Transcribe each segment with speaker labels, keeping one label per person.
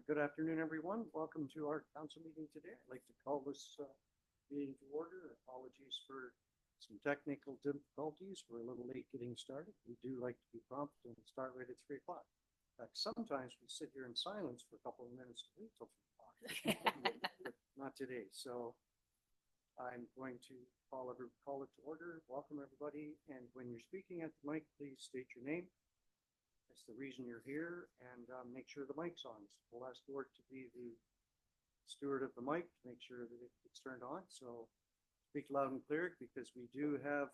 Speaker 1: Good afternoon, everyone. Welcome to our council meeting today. I'd like to call this meeting to order. Apologies for some technical difficulties. We're a little late getting started. We do like to be prompt and start right at 3 o'clock. In fact, sometimes we sit here in silence for a couple of minutes to wait till 3 o'clock. But not today. So I'm going to call it to order. Welcome, everybody. And when you're speaking at the mic, please state your name. That's the reason you're here, and make sure the mic's on. So we'll ask Gord to be the steward of the mic to make sure that it gets turned on. So speak loud and clear because we do have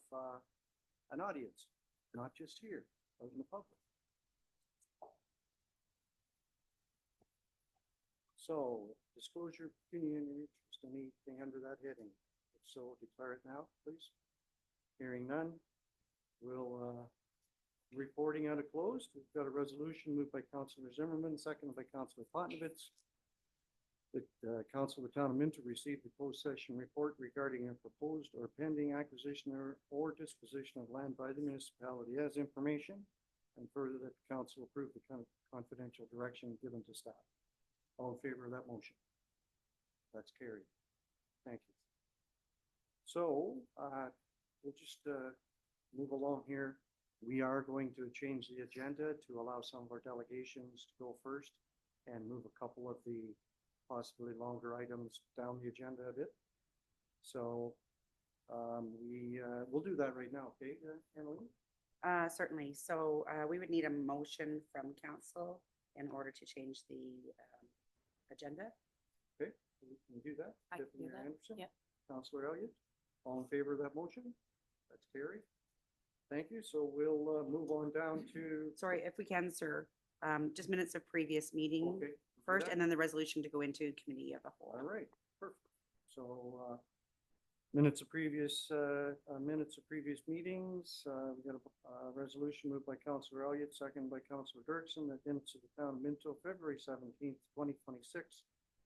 Speaker 1: an audience, not just here, but in the public. So disclosure, opinion, and interest, anything under that heading. If so, declare it now, please. Hearing none, we'll reporting out of closed. We've got a resolution moved by Councillor Zimmerman, seconded by Councillor Potnovitz. The Council of the Town of Minto received the closed session report regarding a proposed or pending acquisition or disposition of land by the municipality as information, and further that the council approve the kind of confidential direction given to staff. All in favor of that motion? That's carried. Thank you. So we'll just move along here. We are going to change the agenda to allow some of our delegations to go first and move a couple of the possibly longer items down the agenda a bit. So we'll do that right now, okay, Annalene?
Speaker 2: Certainly. So we would need a motion from council in order to change the agenda.
Speaker 1: Okay, we can do that.
Speaker 2: I can do that.
Speaker 1: Anderson,
Speaker 2: yep.
Speaker 1: Councillor Elliott, all in favor of that motion? That's carried. Thank you. So we'll move on down to.
Speaker 2: Sorry, if we can, sir, just minutes of previous meeting
Speaker 1: Okay,
Speaker 2: first, and then the resolution to go into committee of the whole.
Speaker 1: All right, perfect. So minutes of previous meetings. We got a resolution moved by Councillor Elliott, second by Councillor Dirksen, that minutes of the Town of Minto, February 17th, 2026,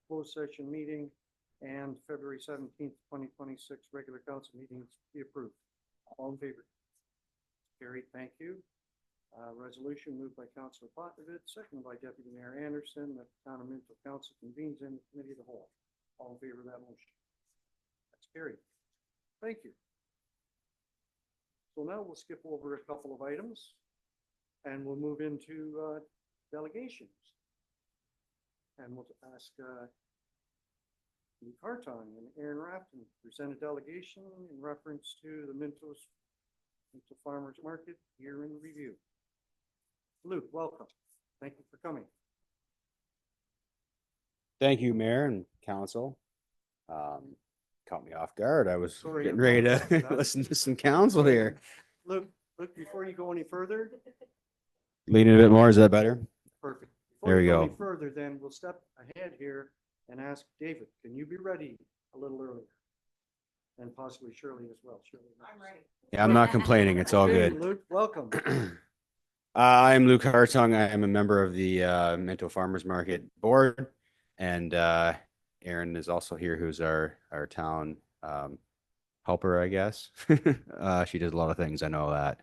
Speaker 1: closed session meeting, and February 17th, 2026, regular council meetings be approved. All in favor? Carried, thank you. Resolution moved by Councillor Potnovitz, seconded by Deputy Mayor Anderson, that the Town of Minto Council convenes in the committee of the whole. All in favor of that motion? That's carried. Thank you. So now we'll skip over a couple of items and we'll move into delegations. And we'll ask Luke Hartong and Aaron Rafton to present a delegation in reference to the Minto Farmers Market year in review. Luke, welcome. Thank you for coming.
Speaker 3: Thank you, Mayor and Council. Caught me off guard. I was
Speaker 1: Sorry,
Speaker 3: getting
Speaker 1: I'm
Speaker 3: ready
Speaker 1: not-
Speaker 3: to listen to some council here.
Speaker 1: Luke, before you go any further,
Speaker 3: Leaning a bit more, is that better?
Speaker 1: perfect.
Speaker 3: There we
Speaker 1: Before we
Speaker 3: go.
Speaker 1: Any further, then we'll step ahead here and ask David, can you be ready a little earlier? And possibly Shirley as well. Shirley.
Speaker 2: I'm ready.
Speaker 3: Yeah, I'm not complaining. It's all
Speaker 1: Okay,
Speaker 3: good.
Speaker 1: Luke, welcome.
Speaker 3: I'm Luke Hartong. I am a member of the Minto Farmers Market Board, and Aaron is also here, who's our town helper, I guess. She does a lot of things, I know that,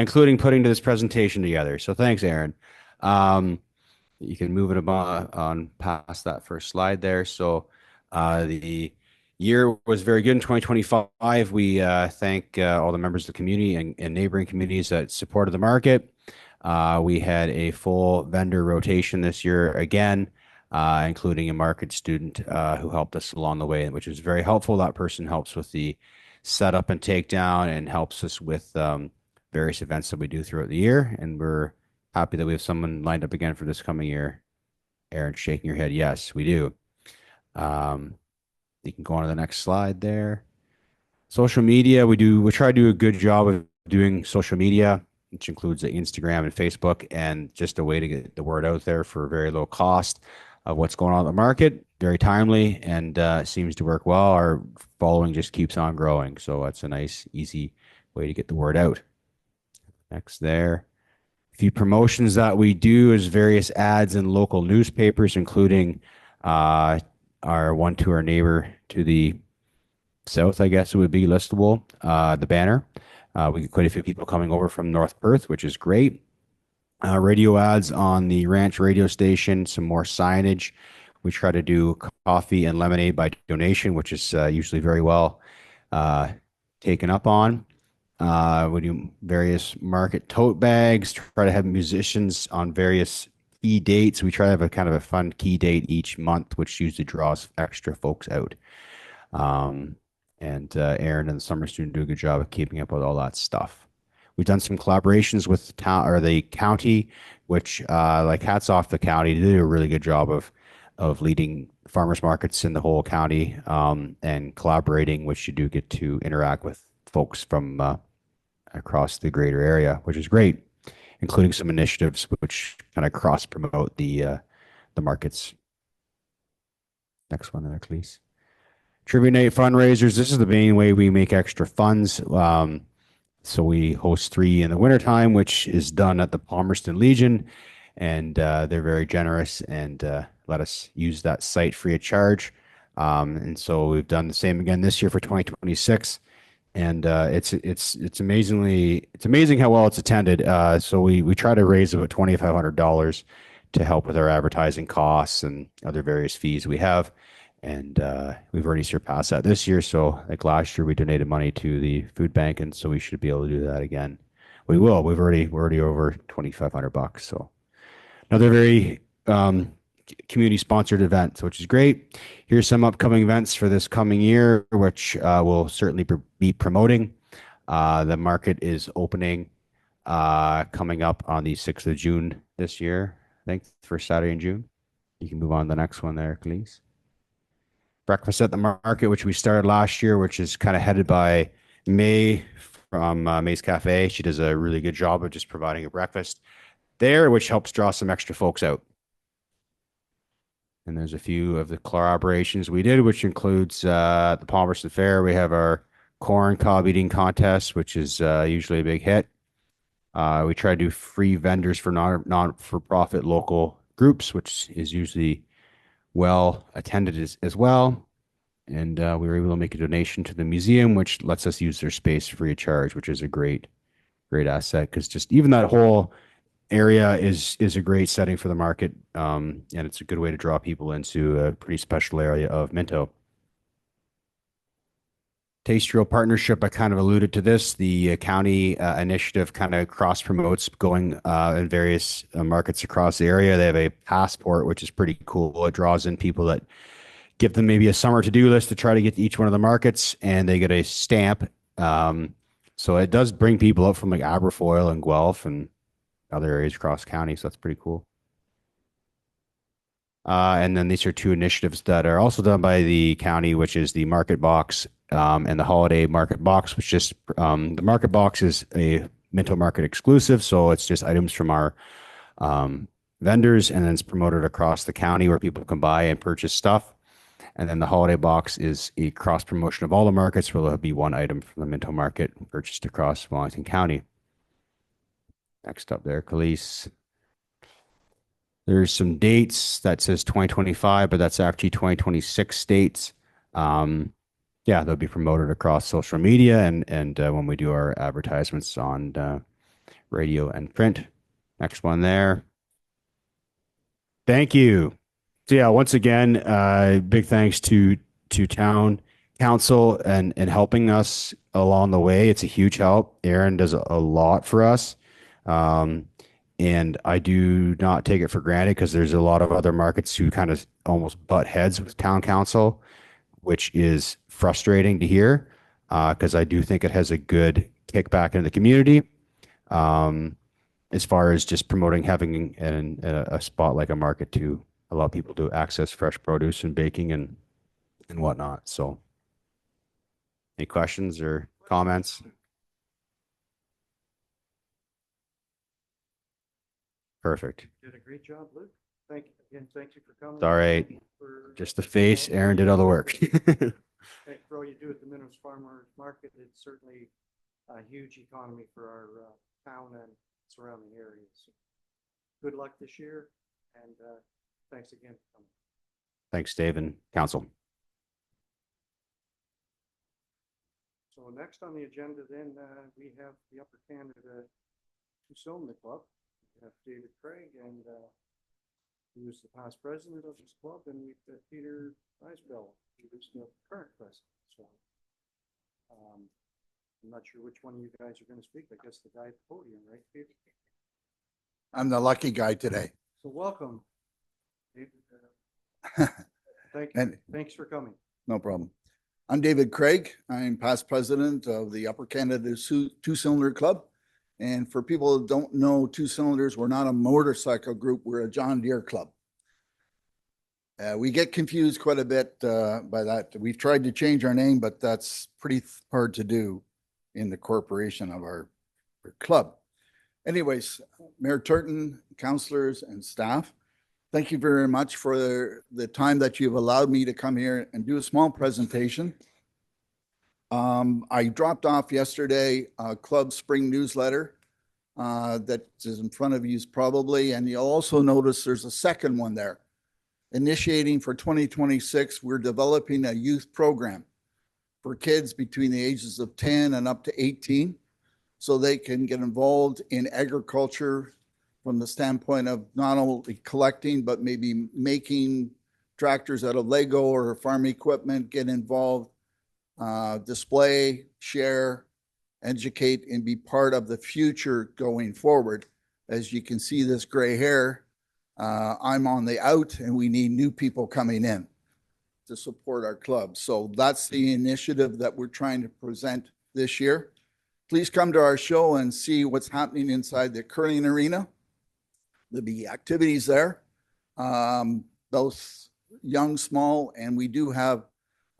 Speaker 3: including putting this presentation together. So thanks, Aaron. You can move it on past that first slide there. So the year was very good in 2025. We thank all the members of the community and neighboring communities that supported the market. We had a full vendor rotation this year again, including a market student who helped us along the way, which was very helpful. That person helps with the setup and takedown and helps us with various events that we do throughout the year. And we're happy that we have someone lined up again for this coming year. Aaron, shaking your head. Yes, we do. You can go on to the next slide there. Social media, we try to do a good job of doing social media, which includes the Instagram and Facebook, and just a way to get the word out there for very low cost of what's going on in the market. Very timely and seems to work well. Our following just keeps on growing. So that's a nice, easy way to get the word out. Next there. A few promotions that we do is various ads in local newspapers, including our one to our neighbor to the south, I guess it would be listable, the Banner. We get quite a few people coming over from North Perth, which is great. radio ads on the ranch radio station, some more signage. We try to do coffee and lemonade by donation, which is usually very well uh, taken up on. We do various market tote bags, try to have musicians on various key dates. We try to have a kind of a fun key date each month, which usually draws extra folks out. Um, and Aaron and the summer student do a good job of keeping up with all that stuff. We've done some collaborations with the town or the county, which like hats off the county. They do a really good job of leading farmers markets in the whole county and collaborating, which you do get to interact with folks from across the greater area, which is great, including some initiatives which kind of cross promote the markets. Next one there, please. Trivia night fundraisers. This is the main way we make extra funds. So we host 3 in the wintertime, which is done at the Palmerston Legion, and they're very generous and let us use that site free of charge. And so we've done the same again this year for 2026, and it's amazing how well it's attended. So we try to raise about $2,500 to help with our advertising costs and other various fees we have. And we've already surpassed that this year. So like last year, we donated money to the food bank, and so we should be able to do that again. We will. We're already over $2,500. So another very community sponsored event, which is great. Here's some upcoming events for this coming year, which we'll certainly be promoting. The market is opening coming up on the 6th of June this year. I think first Saturday in June. You can move on to the next one there, please. Breakfast at the Market, which we started last year, which is kind of headed by May from May's Cafe. She does a really good job of just providing a breakfast there, which helps draw some extra folks out. And there's a few of the collaborations we did, which includes the Palmerston Fair. We have our corn cob eating contest, which is usually a big hit. We try to do free vendors for non-for-profit local groups, which is usually well attended as well. And we were able to make a donation to the museum, which lets us use their space free of charge, which is a great asset because just even that whole area is a great setting for the market, and it's a good way to draw people into a pretty special area of Minto. Taste Trail Partnership, I kind of alluded to this. The county initiative kind of cross promotes going in various markets across the area. They have a passport, which is pretty cool. It draws in people that give them maybe a summer to-do list to try to get to each one of the markets, and they get a stamp. So it does bring people up from like Aberfoyle and Guelph and other areas across county. So that's pretty cool. And then these are 2 initiatives that are also done by the county, which is the Market Box and the Holiday Market Box, which just the Market Box is a Minto Market exclusive. So it's just items from our vendors, and then it's promoted across the county where people can buy and purchase stuff. And then the Holiday Box is a cross promotion of all the markets where there'll be one item from the Minto Market purchased across Wellington County. Next up there, Khalees. There's some dates that says 2025, but that's actually 2026 dates. Yeah, they'll be promoted across social media and when we do our advertisements on radio and print. Next one there. Thank you. So yeah, once again, big thanks to town council and helping us along the way. It's a huge help. Aaron does a lot for us. And I do not take it for granted because there's a lot of other markets who kind of almost butt heads with town council, which is frustrating to hear because I do think it has a good kickback into the community. As far as just promoting having a spot like a market to allow people to access fresh produce and baking and whatnot. So, any questions or comments? Perfect.
Speaker 1: Did a great job, Luke. Thank you again. Thank you for coming.
Speaker 3: All right.
Speaker 1: For
Speaker 3: Just the face. Aaron did all the work.
Speaker 1: for all you do at the Mintos Farmers Market. It's certainly a huge economy for our town and surrounding areas. So good luck this year, and thanks again for coming.
Speaker 3: Thanks, Dave and council.
Speaker 1: So next on the agenda, then we have the Upper Canada Tucson Club. have David Craig, and he was the past president of this club, and we've got Peter Isbell, who is the current president. So I'm not sure which one of you guys are going to speak. I guess the guy at the podium, right, Peter?
Speaker 4: I'm the lucky guy today.
Speaker 1: So welcome, David.
Speaker 4: And
Speaker 1: Thanks for coming.
Speaker 4: no problem. I'm David Craig. I'm past president of the Upper Canada Two-Cylinder Club. And for people who don't know Two Cylinders, we're not a motorcycle group. We're a John Deere club. We get confused quite a bit by that. We've tried to change our name, but that's pretty hard to do in the corporation of our club. Anyways, Mayor Turton, councillors and staff, thank you very much for the time that you've allowed me to come here and do a small presentation. I dropped off yesterday a club spring newsletter that is in front of you probably, and you'll also notice there's a second one there. Initiating for 2026, we're developing a youth program for kids between the ages of 10 and up to 18, so they can get involved in agriculture from the standpoint of not only collecting, but maybe making tractors out of Lego or farm equipment, get involved, display, share, educate, and be part of the future going forward. As you can see this gray hair, I'm on the out and we need new people coming in to support our club. So that's the initiative that we're trying to present this year. Please come to our show and see what's happening inside the curling arena. There'll be activities there, both young, small, and we do have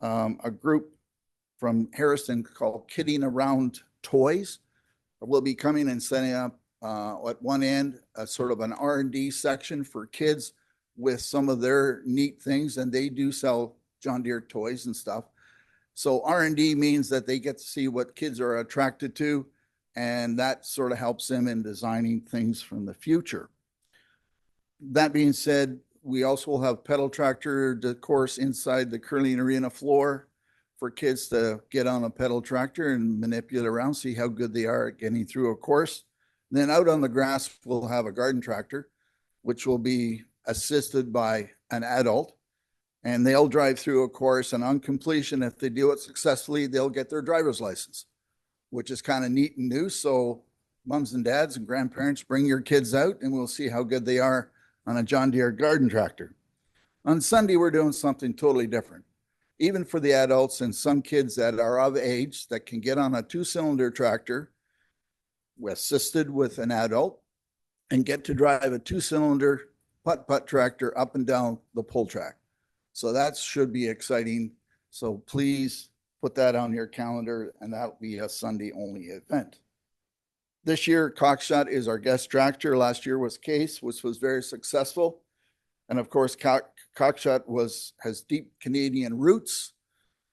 Speaker 4: a group from Harrison called Kidding Around Toys. We'll be coming and setting up at one end a sort of an R&D section for kids with some of their neat things, and they do sell John Deere toys and stuff. So R&D means that they get to see what kids are attracted to, and that sort of helps them in designing things from the future. That being said, we also will have pedal tractor course inside the curling arena floor for kids to get on a pedal tractor and manipulate around, see how good they are at getting through a course. And then out on the grass, we'll have a garden tractor, which will be assisted by an adult, and they'll drive through a course, and on completion, if they do it successfully, they'll get their driver's license, which is kind of neat and new. So moms and dads and grandparents, bring your kids out and we'll see how good they are on a John Deere garden tractor. On Sunday, we're doing something totally different. Even for the adults and some kids that are of age that can get on a two-cylinder tractor, assisted with an adult, and get to drive a two-cylinder putt-putt tractor up and down the pull track. So that should be exciting. So please put that on your calendar, and that'll be a Sunday-only event. This year, Cockshot is our guest tractor. Last year was Case, which was very successful. And of course, Cockshot has deep Canadian roots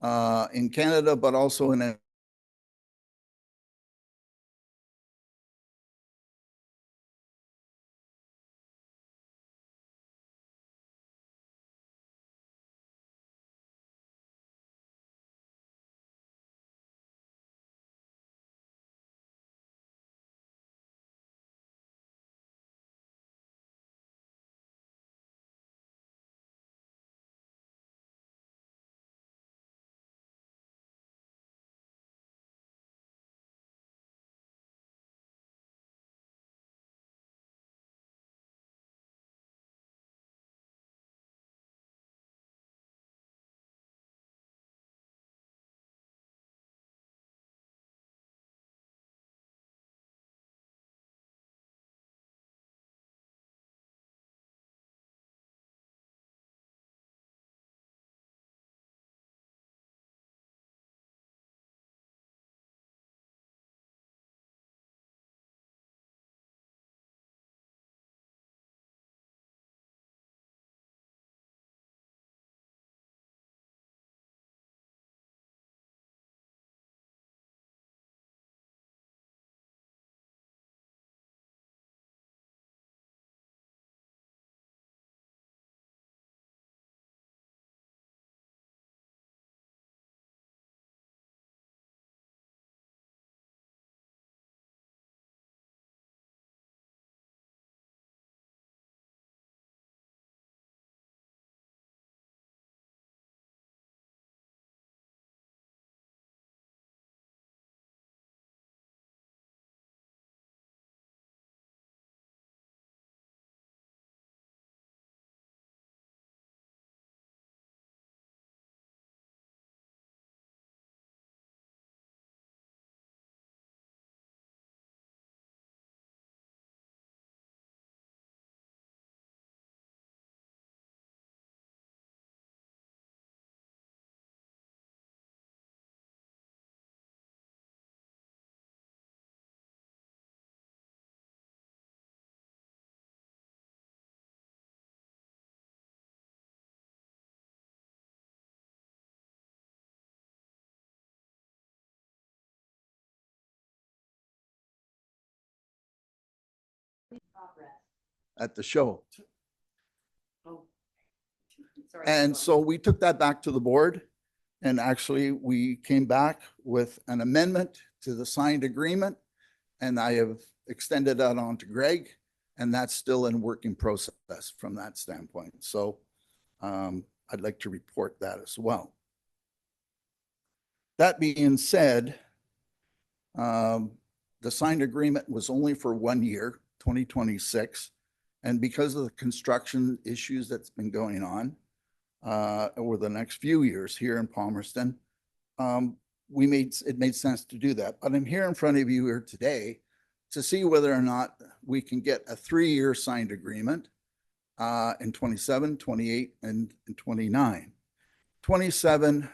Speaker 4: in Canada, but also in at the show.
Speaker 2: Oh. Sorry.
Speaker 4: And so we took that back to the board, and actually we came back with an amendment to the signed agreement, and I have extended that on to Greg, and that's still in working process from that standpoint. So I'd like to report that as well. That being said, the signed agreement was only for 1 year, 2026. And because of the construction issues that's been going on over the next few years here in Palmerston, it made sense to do that. But I'm here in front of you here today to see whether or not we can get a 3-year signed agreement in 27, 28, and 29. 27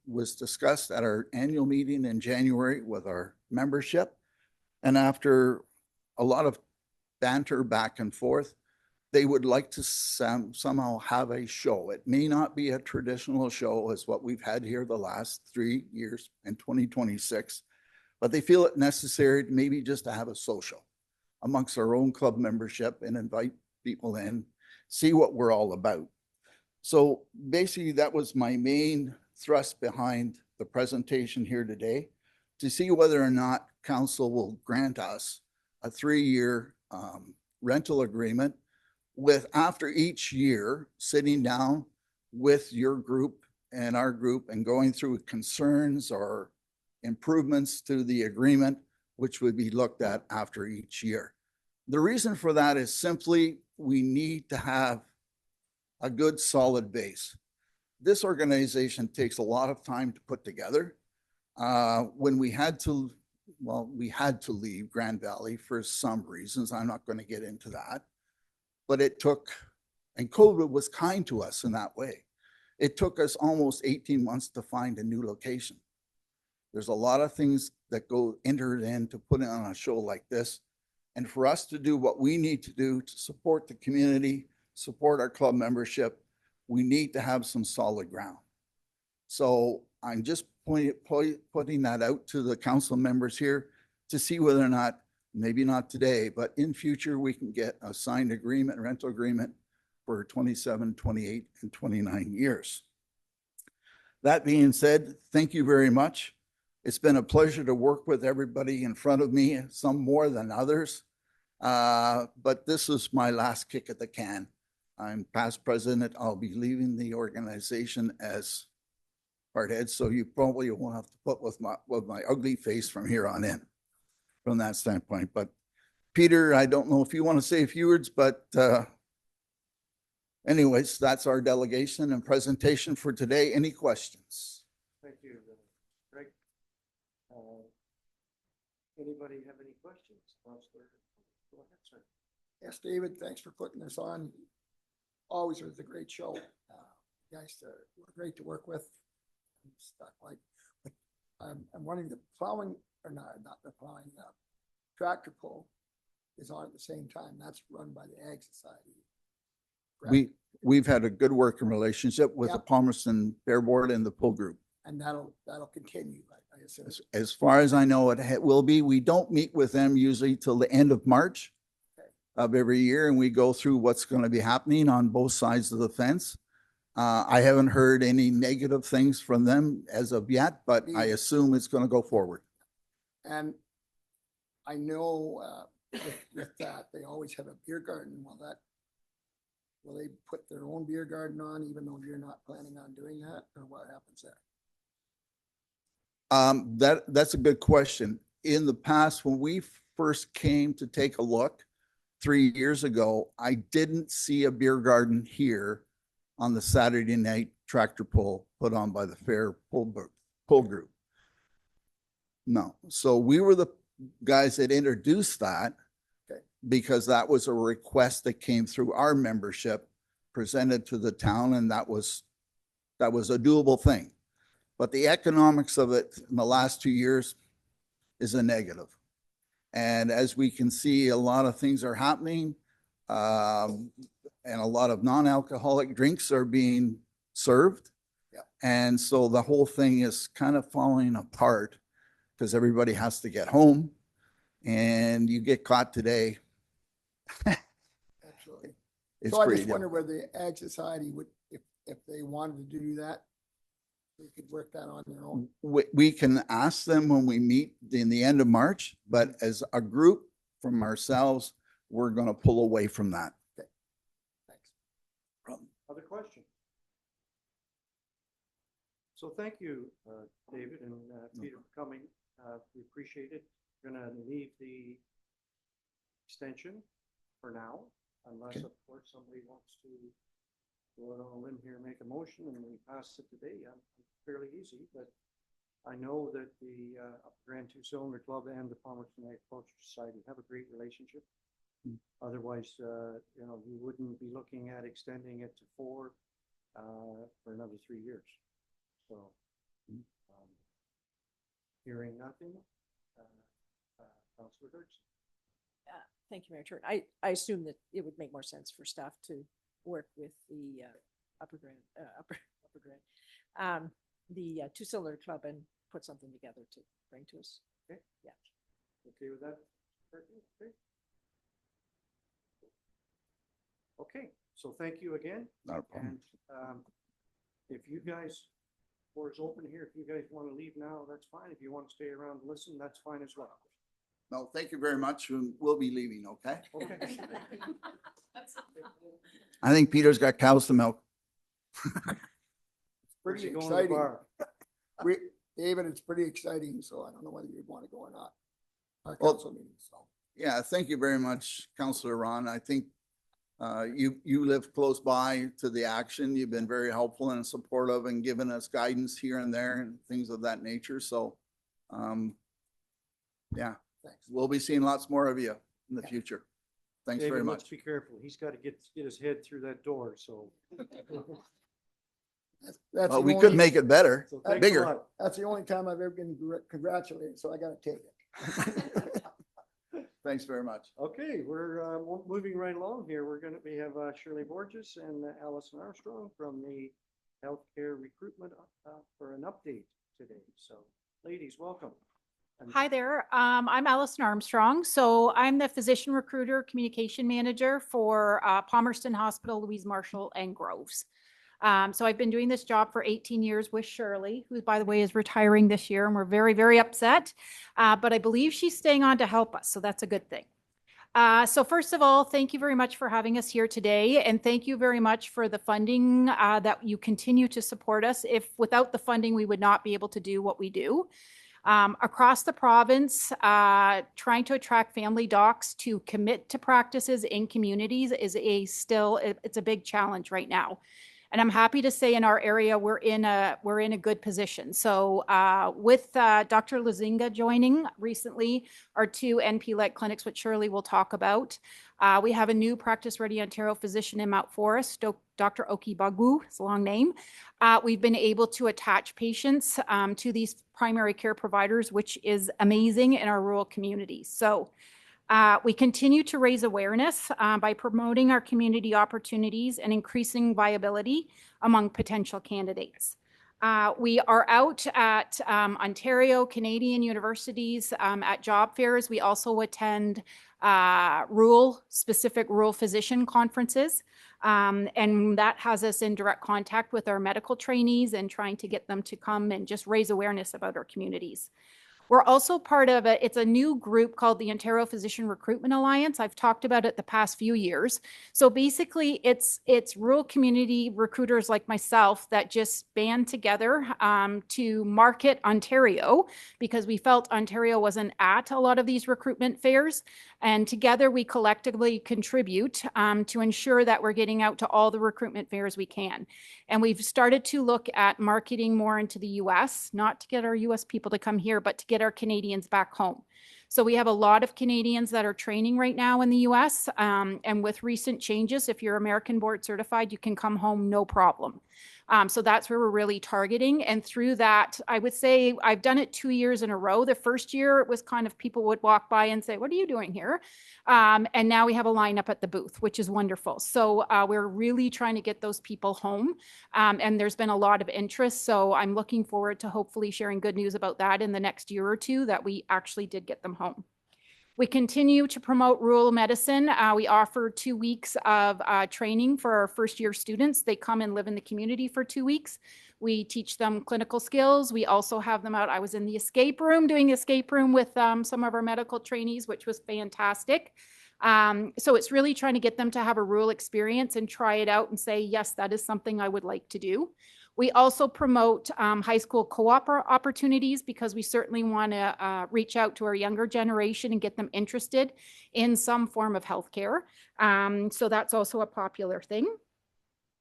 Speaker 4: was discussed at our annual meeting in January with our membership. And after a lot of banter back and forth, they would like to somehow have a show. It may not be a traditional show as what we've had here the last 3 years in 2026, but they feel it necessary maybe just to have a social amongst our own club membership and invite people in, see what we're all about. So basically that was my main thrust behind the presentation here today, to see whether or not council will grant us a 3-year rental agreement with, after each year, sitting down with your group and our group and going through concerns or improvements to the agreement, which would be looked at after each year. The reason for that is simply we need to have a good solid base. This organization takes a lot of time to put together. When we had to leave Grand Valley for some reasons. I'm not going to get into that. But it took, and COVID was kind to us in that way. It took us almost 18 months to find a new location. There's a lot of things that go entered in to put on a show like this. And for us to do what we need to do to support the community, support our club membership, we need to have some solid ground. So I'm just putting that out to the council members here to see whether or not, maybe not today, but in future, we can get a signed agreement, rental agreement for 27, 28, and 29 years. That being said, thank you very much. It's been a pleasure to work with everybody in front of me, some more than others. But this is my last kick at the can. I'm past president. I'll be leaving the organization as part head, so you probably won't have to put with my ugly face from here on in, from that standpoint. But Peter, I don't know if you want to say a few words, but anyways, that's our delegation and presentation for today. Any questions?
Speaker 1: Thank you, Greg. Anybody have any questions? Councilor, go ahead, sir.
Speaker 5: Yes, David, thanks for putting this on. Always was a great show. You guys were great to work with. Stuff like, I'm wondering, the plowing, or not the plowing, tractor pull is on at the same time. That's run by the Ag Society. Correct?
Speaker 4: We've had a good working relationship with the Palmerston Fair Board and the pull group.
Speaker 5: And that'll continue, I assume.
Speaker 4: As far as I know, it will be. We don't meet with them usually till the end of March of every year, and we go through what's going to be happening on both sides of the fence. I haven't heard any negative things from them as of yet, but I assume it's going to go forward.
Speaker 5: And I know with that, they always have a beer garden. Will they put their own beer garden on, even though you're not planning on doing that, or what happens there?
Speaker 4: That's a good question. In the past, when we first came to take a look 3 years ago, I didn't see a beer garden here on the Saturday night tractor pull put on by the fair pull group. No. So we were the guys that introduced that because that was a request that came through our membership, presented to the town, and that was a doable thing. But the economics of it in the last 2 years is a negative. And as we can see, a lot of things are happening. And a lot of non-alcoholic drinks are being served. And so the whole thing is kind of falling apart because everybody has to get home. And you get caught today, it's
Speaker 5: So I
Speaker 4: pretty
Speaker 5: just wonder
Speaker 4: difficult.
Speaker 5: whether the Ag Society would, if they wanted to do that, they could work that on their own.
Speaker 4: We can ask them when we meet in the end of March, but as a group from ourselves, we're gonna pull away from that.
Speaker 5: Thanks.
Speaker 1: Other questions? So thank you, David and Peter for coming. We appreciate it. Gonna leave the extension for now, unless
Speaker 4: Okay.
Speaker 1: of course somebody wants to go out on a limb here, and make a motion and we pass it today. Fairly easy, but I know that the Upper Grand Two Cylinder Club and the Palmerston Agriculture Society have a great relationship. Otherwise, you know, we wouldn't be looking at extending it to 4 for another 3 years. So, hearing nothing, Councilor Dirksen.
Speaker 6: Thank you, Mayor Turner. I assume that it would make more sense for staff to work with the Upper Grand, the Two Cylinder Club and put something together to bring to us.
Speaker 1: Okay.
Speaker 6: Yeah.
Speaker 1: Okay with that? Okay. Okay, so thank you again.
Speaker 4: Not a problem.
Speaker 1: And if you guys, floor is open here, if you guys want to leave now, that's fine. If you want to stay around and listen, that's fine as well.
Speaker 4: No, thank you very much. We'll be leaving, okay?
Speaker 1: Okay.
Speaker 4: I think Peter's got cows to milk.
Speaker 1: Where's
Speaker 5: Pretty
Speaker 1: he going to the
Speaker 5: exciting.
Speaker 1: bar?
Speaker 5: David, it's pretty exciting, so I don't know whether you'd want to go or not. Our
Speaker 4: Well-
Speaker 5: council meeting, so.
Speaker 4: Yeah, thank you very much, Councillor Ron. I think you live close by to the action. You've been very helpful and supportive and given us guidance here and there and things of that nature. So, yeah,
Speaker 5: Thanks.
Speaker 4: we'll be seeing lots more of you in the
Speaker 5: Yeah.
Speaker 4: future. Thanks
Speaker 1: David,
Speaker 4: very
Speaker 1: let's
Speaker 4: much.
Speaker 1: be careful. He's got to get his head through that door, so.
Speaker 5: That's
Speaker 4: Well,
Speaker 5: the
Speaker 4: we
Speaker 5: only-
Speaker 4: could make it better,
Speaker 1: So thanks a
Speaker 4: bigger.
Speaker 1: lot.
Speaker 5: That's the only time I've ever been congratulated, so I gotta take it.
Speaker 4: Thanks very much.
Speaker 1: Okay, we're moving right along here. We have Shirley Borges and Allison Armstrong from the healthcare recruitment for an update today. So ladies, welcome. And
Speaker 7: Hi there. I'm Allison Armstrong. So I'm the physician recruiter communication manager for Palmerston Hospital, Louise Marshall, and Groves. So I've been doing this job for 18 years with Shirley, who, by the way, is retiring this year, and we're very, very upset. But I believe she's staying on to help us, so that's a good thing. So first of all, thank you very much for having us here today, and thank you very much for the funding that you continue to support us. If without the funding, we would not be able to do what we do. Across the province, trying to attract family docs to commit to practices in communities is it's a big challenge right now. And I'm happy to say in our area, we're in a good position. So with Dr. Lazinga joining recently, our 2 NP-led clinics, which Shirley will talk about, we have a new Practice Ready Ontario physician in Mount Forest, Dr. Oki Bagbu, it's a long name. We've been able to attach patients to these primary care providers, which is amazing in our rural communities. So we continue to raise awareness by promoting our community opportunities and increasing viability among potential candidates. We are out at Ontario, Canadian universities at job fairs. We also attend specific rural physician conferences. And that has us in direct contact with our medical trainees and trying to get them to come and just raise awareness about our communities. We're also part of it's a new group called the Ontario Physician Recruitment Alliance. I've talked about it the past few years. So basically it's rural community recruiters like myself that just band together to market Ontario, because we felt Ontario wasn't at a lot of these recruitment fairs. And together we collectively contribute to ensure that we're getting out to all the recruitment fairs we can. And we've started to look at marketing more into the US, not to get our US people to come here, but to get our Canadians back home. So we have a lot of Canadians that are training right now in the US. And with recent changes, if you're American board certified, you can come home no problem. So that's where we're really targeting. And through that, I would say I've done it 2 years in a row. The first year it was kind of people would walk by and say, "What are you doing here?" And now we have a lineup at the booth, which is wonderful. So we're really trying to get those people home. And there's been a lot of interest. So I'm looking forward to hopefully sharing good news about that in the next year or two, that we actually did get them home. We continue to promote rural medicine. We offer 2 weeks of training for our first-year students. They come and live in the community for 2 weeks. We teach them clinical skills. We also have them out. I was in the escape room doing the escape room with some of our medical trainees, which was fantastic. So it's really trying to get them to have a rural experience and try it out and say, yes, that is something I would like to do. We also promote high school co-op opportunities because we certainly want to reach out to our younger generation and get them interested in some form of healthcare. So that's also a popular thing.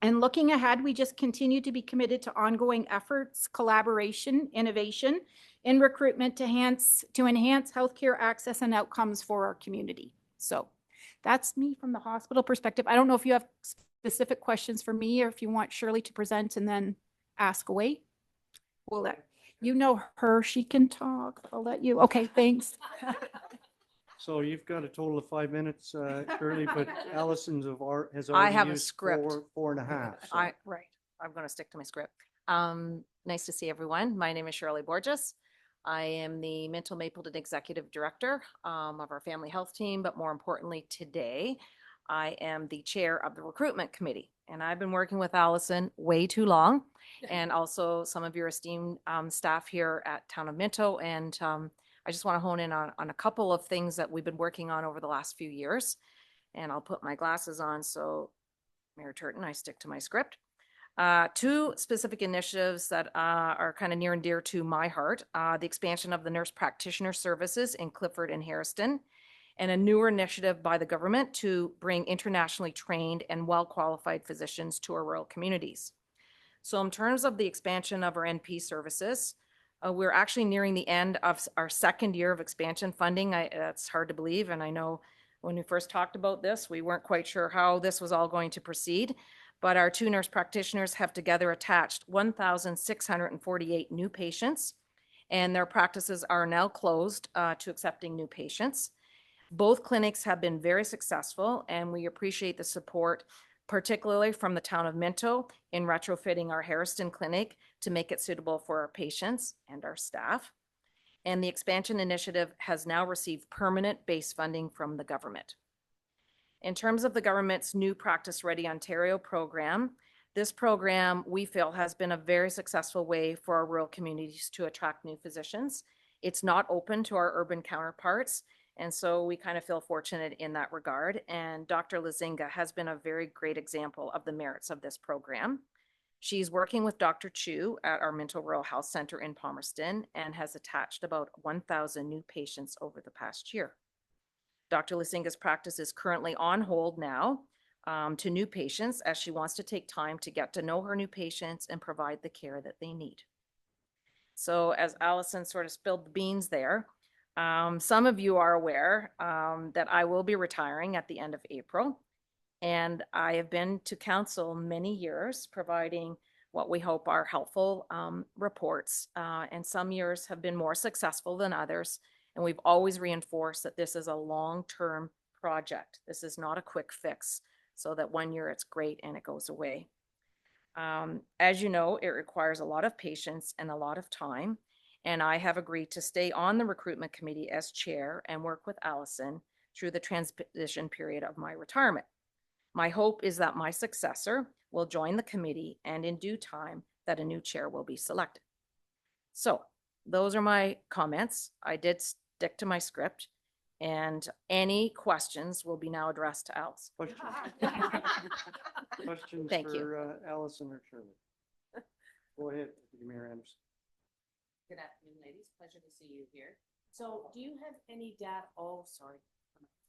Speaker 7: And looking ahead, we just continue to be committed to ongoing efforts, collaboration, innovation, and recruitment to enhance healthcare access and outcomes for our community. So that's me from the hospital perspective. I don't know if you have specific questions for me or if you want Shirley to present and then ask away. We'll let you know her. She can talk. I'll let you. Okay, thanks.
Speaker 1: So you've got a total of 5 minutes, Shirley, but Allison's has
Speaker 8: I
Speaker 1: already
Speaker 8: have a
Speaker 1: used
Speaker 8: script.
Speaker 1: 4.5. So.
Speaker 8: Right. I'm going to stick to my script. Nice to see everyone. My name is Shirley Borges. I am the Minto Mapleton Executive Director of our family health team, but more importantly, today I am the chair of the recruitment committee. And I've been working with Allison way too long, and also some of your esteemed staff here at Town of Minto. And I just want to hone in on a couple of things that we've been working on over the last few years. And I'll put my glasses on. So, Mayor Turton, I stick to my script. 2 specific initiatives that are kind of near and dear to my heart. The expansion of the nurse practitioner services in Clifford and Harriston, and a newer initiative by the government to bring internationally trained and well-qualified physicians to our rural communities. So in terms of the expansion of our NP services, we're actually nearing the end of our 2nd year of expansion funding. That's hard to believe. And I know when we first talked about this, we weren't quite sure how this was all going to proceed. But our 2 nurse practitioners have together attached 1,648 new patients, and their practices are now closed to accepting new patients. Both clinics have been very successful, and we appreciate the support, particularly from the Town of Minto in retrofitting our Harriston clinic to make it suitable for our patients and our staff. And the expansion initiative has now received permanent base funding from the government. In terms of the government's new Practice Ready Ontario program, this program, we feel, has been a very successful way for our rural communities to attract new physicians. It's not open to our urban counterparts, and so we kind of feel fortunate in that regard. And Dr. Lazinga has been a very great example of the merits of this program. She's working with Dr. Chu at our Minto Rural Health Center in Palmerston and has attached about 1,000 new patients over the past year. Dr. Lazinga's practice is currently on hold now to new patients, as she wants to take time to get to know her new patients and provide the care that they need. So as Allison sort of spilled the beans there, some of you are aware that I will be retiring at the end of April. And I have been to council many years, providing what we hope are helpful reports. And some years have been more successful than others. And we've always reinforced that this is a long-term project. This is not a quick fix, so that one year it's great and it goes away. As you know, it requires a lot of patience and a lot of time. And I have agreed to stay on the recruitment committee as chair and work with Allison through the transition period of my retirement. My hope is that my successor will join the committee, and in due time that a new chair will be selected. So those are my comments. I did stick to my script, and any questions will be now addressed to Alice.
Speaker 1: Questions
Speaker 8: Thank you.
Speaker 1: for Allison or Shirley? Go ahead, Mayor Anderson.
Speaker 9: Good afternoon, ladies. Pleasure to see you here. So do you have any data? Oh, sorry.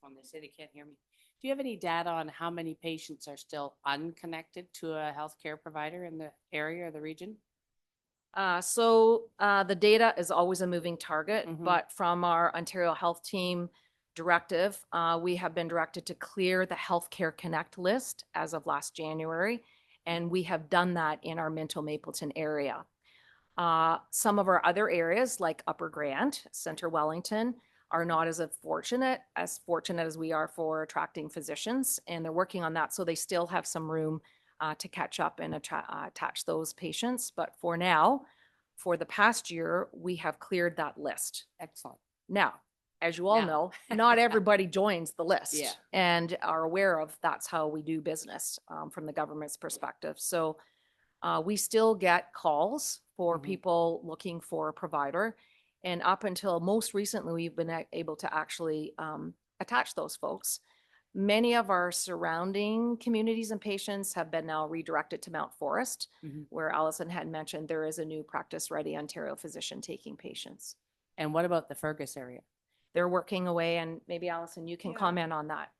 Speaker 9: They say they can't hear me. Do you have any data on how many patients are still unconnected to a healthcare provider in the area or the region?
Speaker 8: So the data is always a moving target,
Speaker 9: Mhm.
Speaker 8: but from our Ontario Health Team directive, we have been directed to clear the Healthcare Connect list as of last January, and we have done that in our Minto Mapleton area. Some of our other areas like Upper Grant, Centre Wellington, are not as fortunate as we are for attracting physicians, and they're working on that. So they still have some room to catch up and attach those patients. But for now, for the past year, we have cleared that list.
Speaker 9: Excellent.
Speaker 8: Now, as you all
Speaker 9: Yeah.
Speaker 8: know, not everybody joins the list
Speaker 9: Yeah.
Speaker 8: and are aware of that's how we do business from the government's perspective. So we still get calls for
Speaker 9: Mhm.
Speaker 8: people looking for a provider. And up until most recently, we've been able to actually attach those folks. Many of our surrounding communities and patients have been now redirected to Mount Forest,
Speaker 9: Mhm.
Speaker 8: where Allison had mentioned there is a new Practice Ready Ontario physician taking patients.
Speaker 9: And what about the Fergus area?
Speaker 8: They're working away, and maybe Allison, you can
Speaker 7: Yeah.
Speaker 8: comment on that.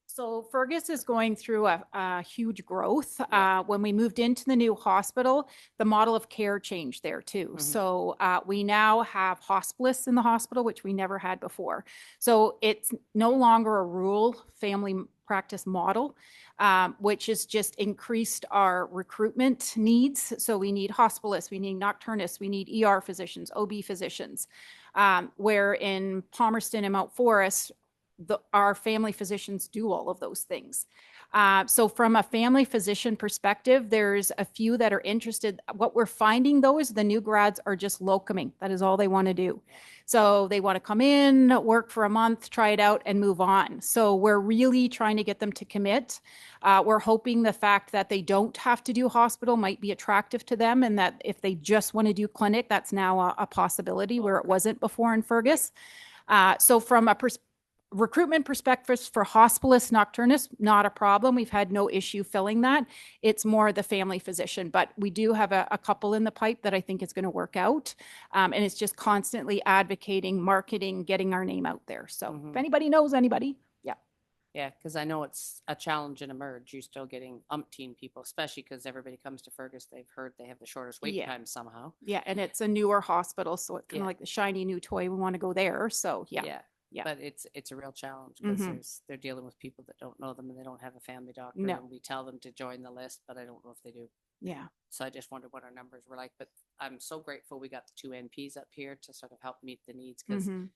Speaker 7: So Fergus is going through a huge growth.
Speaker 9: Yeah.
Speaker 7: When we moved into the new hospital, the model of care changed there too.
Speaker 9: Mhm.
Speaker 7: So we now have hospice in the hospital, which we never had before. So it's no longer a rural family practice model, which has just increased our recruitment needs. So we need hospitalists, we need nocturnists, we need ER physicians, OB physicians. Where in Palmerston and Mount Forest, our family physicians do all of those things. So from a family physician perspective, there's a few that are interested. What we're finding though is the new grads are just locuming. That is all they want to do. So they want to come in, work for a month, try it out and move on. So we're really trying to get them to commit. We're hoping the fact that they don't have to do hospital might be attractive to them, and that if they just want to do clinic, that's now a possibility where it wasn't before in Fergus. So from a recruitment perspective for hospitalists, nocturnists, not a problem. We've had no issue filling that. It's more the family physician, but we do have a couple in the pipe that I think is going to work out. And it's just constantly advocating, marketing, getting our name out there. So if
Speaker 9: Mhm.
Speaker 7: anybody knows anybody, yeah.
Speaker 9: Yeah, because I know it's a challenge in Emerge. You're still getting umpteen people, especially because everybody comes to Fergus. They've heard they have the shortest wait
Speaker 7: Yeah.
Speaker 9: time somehow.
Speaker 7: Yeah, and it's a newer hospital, so it's kind
Speaker 9: Yeah.
Speaker 7: of like the shiny new toy. We want to go there. So yeah. Yeah.
Speaker 9: But it's a real challenge because
Speaker 7: Mhm.
Speaker 9: they're dealing with people that don't know them and they don't have a family doctor.
Speaker 7: No.
Speaker 9: And we tell them to join the list, but I don't know if they do.
Speaker 7: Yeah.
Speaker 9: So I just wondered what our numbers were like. But I'm so grateful we got the two NPs up here to sort of help meet the needs because
Speaker 7: Mhm.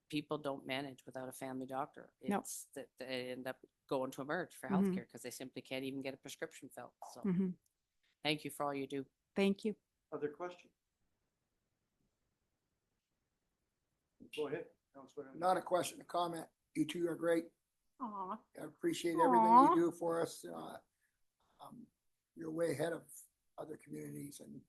Speaker 9: people don't manage without a family doctor.
Speaker 7: No.
Speaker 9: It's that they end up going to Emerge for
Speaker 7: Mhm.
Speaker 9: healthcare because they simply can't even get a prescription filled. So
Speaker 7: Mhm.
Speaker 9: thank you for all you do.
Speaker 7: Thank you.
Speaker 1: Other questions? Go ahead, Councilor.
Speaker 5: Not a question, a comment. You two are great.
Speaker 7: Aw.
Speaker 5: I appreciate everything
Speaker 7: Aw.
Speaker 5: you do for us. You're way ahead of other communities, and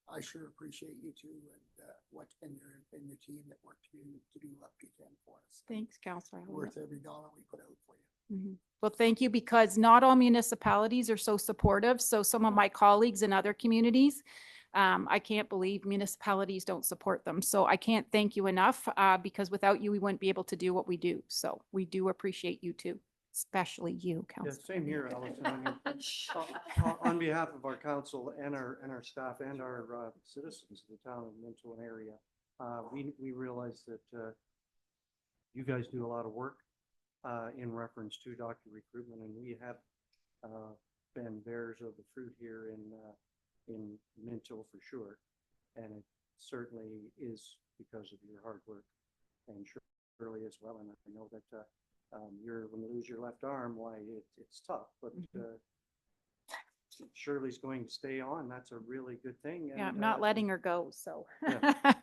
Speaker 5: I sure appreciate you two and what and your team that work to do what you can for us.
Speaker 7: Thanks, Counselor.
Speaker 5: Worth every dollar we put out for you.
Speaker 7: Mhm. Well, thank you, because not all municipalities are so supportive. So some of my colleagues in other communities, I can't believe municipalities don't support them. So I can't thank you enough, because without you, we wouldn't be able to do what we do. So we do appreciate you too, especially you,
Speaker 1: Yeah,
Speaker 7: Counselor.
Speaker 1: same here, Allison. I mean, on behalf of our council and our staff and our citizens of the town of Minto and area, we realize that you guys do a lot of work in reference to doctor recruitment, and we have been bearers of the fruit here in Minto for sure. And it certainly is because of your hard work and Shirley as well. And I know that when you lose your left arm, why it's tough, but Shirley's going to stay on. That's a really good thing.
Speaker 7: Yeah, I'm
Speaker 1: and,
Speaker 7: not letting her go, so.
Speaker 1: Yeah.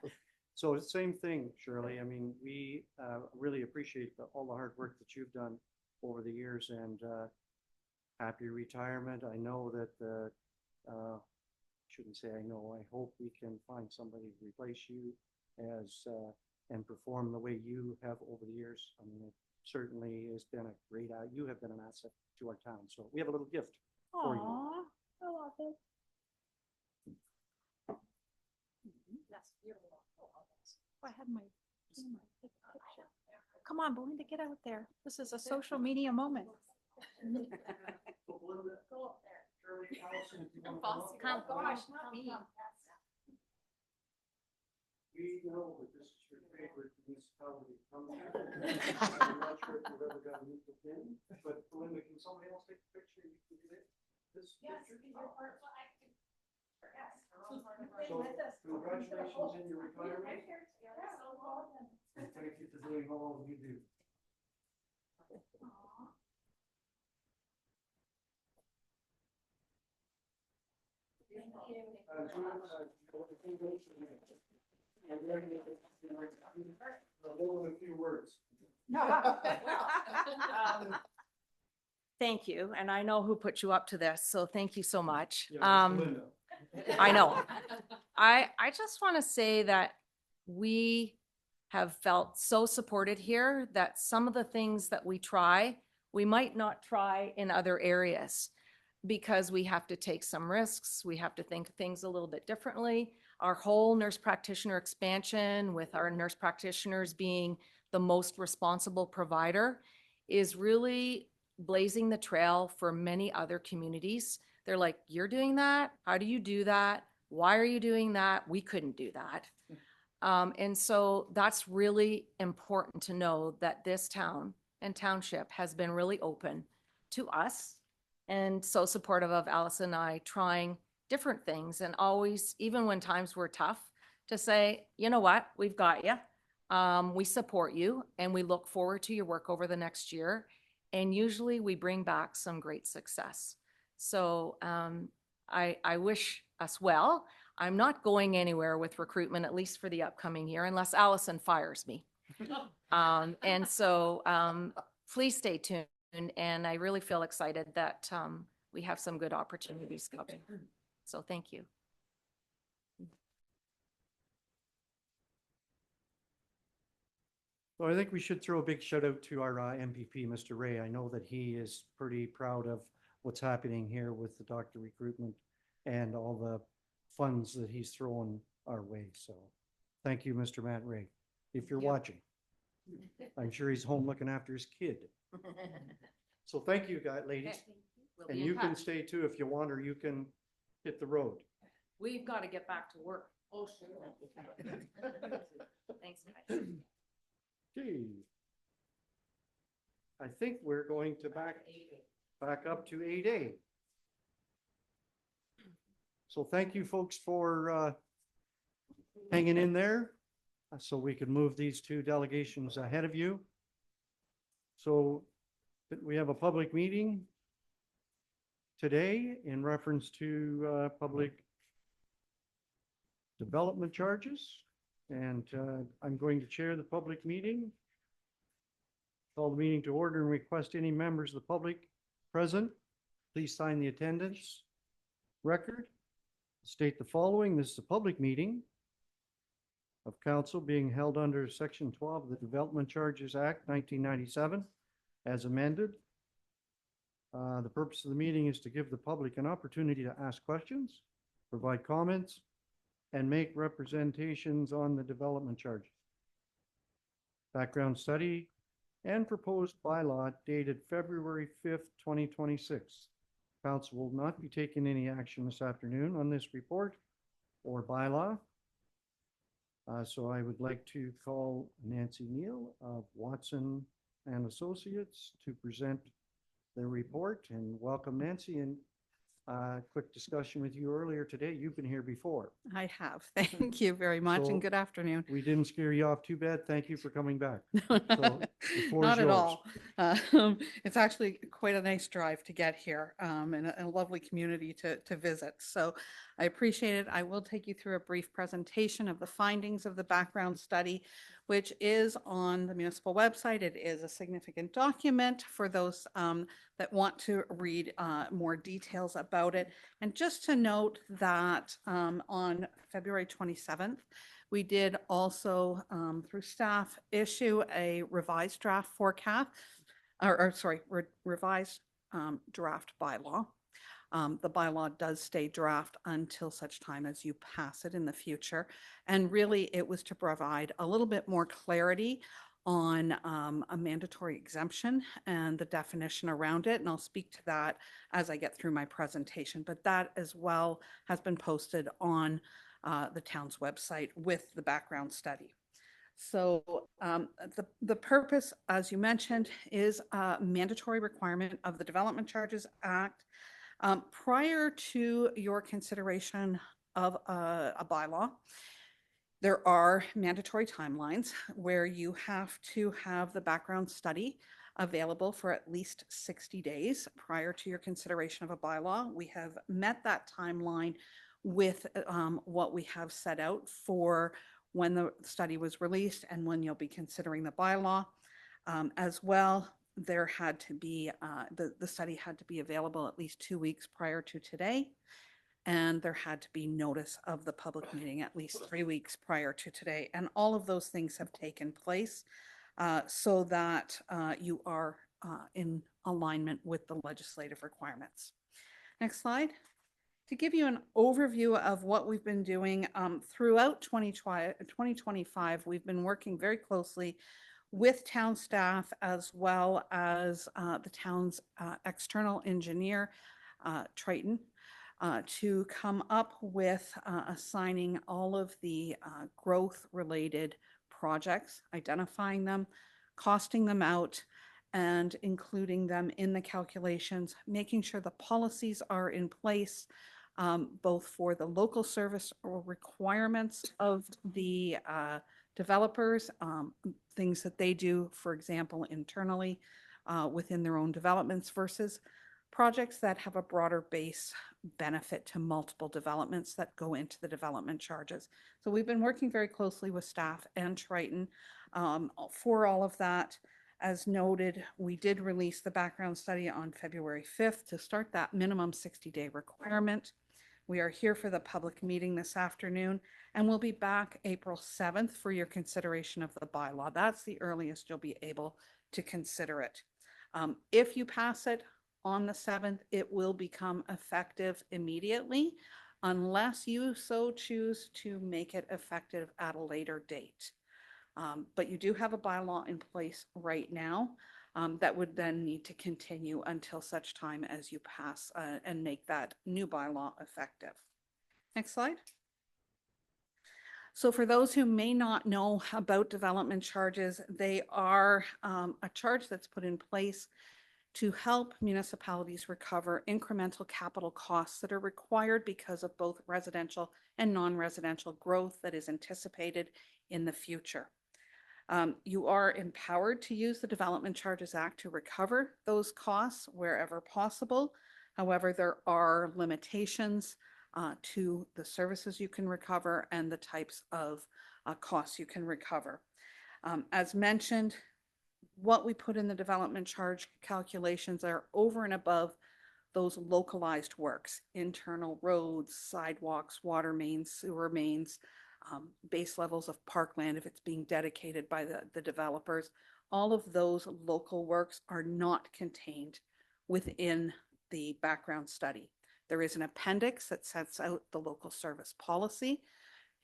Speaker 1: So the same thing, Shirley. I mean, we really appreciate all the hard work that you've done over the years, and happy retirement. I know that shouldn't say I know. I hope we can find somebody to replace you as and perform the way you have over the years. I mean, it certainly has been a great. You have been an asset to our town. So we have a little gift for you.
Speaker 7: Aw, I love it.
Speaker 6: Yes, you're welcome.
Speaker 7: I had my big picture. Come on, Belinda, get out there. This is a social media moment.
Speaker 1: We know that this is your favorite municipality to come to. I'm not sure if you've ever got a meet with him, but Belinda, can somebody else take a picture? You can do this picture? So congratulations in your retirement. And thank you for doing all you do. A few words.
Speaker 8: Thank you, and I know who put you up to this, so thank you so much.
Speaker 1: Yeah, Mr. Linda.
Speaker 8: I know. I just want to say that we have felt so supported here that some of the things that we try, we might not try in other areas because we have to take some risks. We have to think things a little bit differently. Our whole nurse practitioner expansion, with our nurse practitioners being the most responsible provider, is really blazing the trail for many other communities. They're like, you're doing that? How do you do that? Why are you doing that? We couldn't do that. And so that's really important to know that this town and township has been really open to us and so supportive of Allison and I trying different things, and always, even when times were tough, to say, you know what, we've got you. We support you and we look forward to your work over the next year. And usually we bring back some great success. So I wish us well. I'm not going anywhere with recruitment, at least for the upcoming year, unless Allison fires me. And so please stay tuned. And I really feel excited that we have some good opportunities coming. So thank you.
Speaker 1: So I think we should throw a big shout out to our MPP, Mr. Ray. I know that he is pretty proud of what's happening here with the doctor recruitment and all the funds that he's throwing our way. So thank you, Mr. Matt Ray, if you're watching. I'm sure he's home looking after his kid. So thank you, guys, ladies.
Speaker 8: We'll
Speaker 1: And
Speaker 8: be in
Speaker 1: you can
Speaker 8: touch.
Speaker 1: stay too if you want, or you can hit the road.
Speaker 8: We've got to get back to work. Oh, sure. Thanks, guys.
Speaker 1: Okay. I think we're going to back up to 8A. So thank you, folks, for hanging in there so we could move these two delegations ahead of you. So we have a public meeting today in reference to public development charges. And I'm going to chair the public meeting. Call the meeting to order and request any members of the public present. Please sign the attendance record. State the following. This is a public meeting of council being held under Section 12 of the Development Charges Act 1997 as amended. The purpose of the meeting is to give the public an opportunity to ask questions, provide comments, and make representations on the development charges. Background study and proposed bylaw dated February 5th, 2026. Council will not be taking any action this afternoon on this report or bylaw. So I would like to call Nancy Neal of Watson and Associates to present the report, and welcome, Nancy. And quick discussion with you earlier today. You've been here before.
Speaker 10: I have. Thank you very much
Speaker 1: So,
Speaker 10: and good afternoon.
Speaker 1: We didn't scare you off too bad. Thank you for coming back. So, the floor is
Speaker 10: Not at
Speaker 1: yours.
Speaker 10: all. It's actually quite a nice drive to get here and a lovely community to visit. So I appreciate it. I will take you through a brief presentation of the findings of the background study, which is on the municipal website. It is a significant document for those that want to read more details about it. And just to note that on February 27th, we did also, through staff, issue a revised draft forecast, revised draft bylaw. The bylaw does stay draft until such time as you pass it in the future. And really, it was to provide a little bit more clarity on a mandatory exemption and the definition around it. And I'll speak to that as I get through my presentation. But that as well has been posted on the town's website with the background study. So the purpose, as you mentioned, is a mandatory requirement of the Development Charges Act. Prior to your consideration of a bylaw, there are mandatory timelines where you have to have the background study available for at least 60 days prior to your consideration of a bylaw. We have met that timeline with what we have set out for when the study was released and when you'll be considering the bylaw. As well, there had to be, the study had to be available at least 2 weeks prior to today. And there had to be notice of the public meeting at least 3 weeks prior to today. And all of those things have taken place so that you are in alignment with the legislative requirements. Next slide. To give you an overview of what we've been doing throughout 2025, we've been working very closely with town staff as well as the town's external engineer, Triton, to come up with assigning all of the growth-related projects, identifying them, costing them out, and including them in the calculations, making sure the policies are in place, both for the local service requirements of the developers, things that they do, for example, internally within their own developments versus projects that have a broader base benefit to multiple developments that go into the development charges. So we've been working very closely with staff and Triton for all of that. As noted, we did release the background study on February 5th to start that minimum 60-day requirement. We are here for the public meeting this afternoon, and we'll be back April 7th for your consideration of the bylaw. That's the earliest you'll be able to consider it. If you pass it on the 7th, it will become effective immediately unless you so choose to make it effective at a later date. But you do have a bylaw in place right now that would then need to continue until such time as you pass and make that new bylaw effective. Next slide. So for those who may not know about development charges, they are a charge that's put in place to help municipalities recover incremental capital costs that are required because of both residential and non-residential growth that is anticipated in the future. You are empowered to use the Development Charges Act to recover those costs wherever possible. However, there are limitations to the services you can recover and the types of costs you can recover. As mentioned, what we put in the development charge calculations are over and above those localized works, internal roads, sidewalks, water mains, sewer mains, base levels of parkland if it's being dedicated by the developers. All of those local works are not contained within the background study. There is an appendix that sets out the local service policy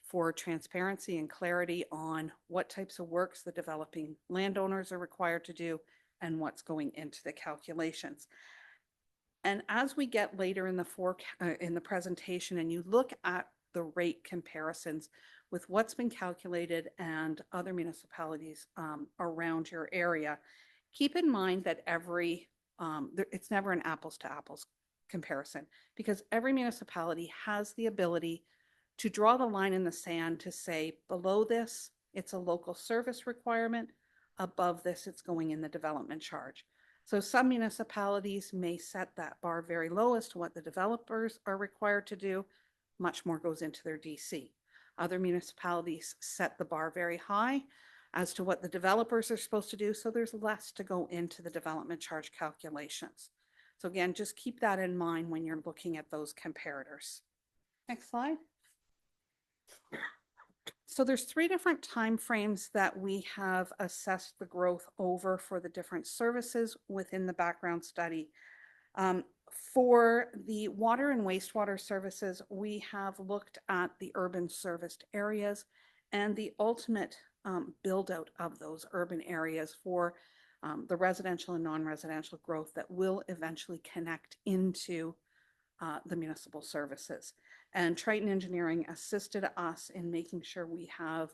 Speaker 10: for transparency and clarity on what types of works the developing landowners are required to do and what's going into the calculations. And as we get later in the presentation and you look at the rate comparisons with what's been calculated and other municipalities around your area, keep in mind that it's never an apples to apples comparison because every municipality has the ability to draw the line in the sand to say below this, it's a local service requirement. Above this, it's going in the development charge. So some municipalities may set that bar very low as to what the developers are required to do. Much more goes into their DC. Other municipalities set the bar very high as to what the developers are supposed to do. So there's less to go into the development charge calculations. So again, just keep that in mind when you're looking at those comparators. Next slide. So there's 3 different timeframes that we have assessed the growth over for the different services within the background study. For the water and wastewater services, we have looked at the urban serviced areas and the ultimate build out of those urban areas for the residential and non-residential growth that will eventually connect into the municipal services. And Triton Engineering assisted us in making sure we have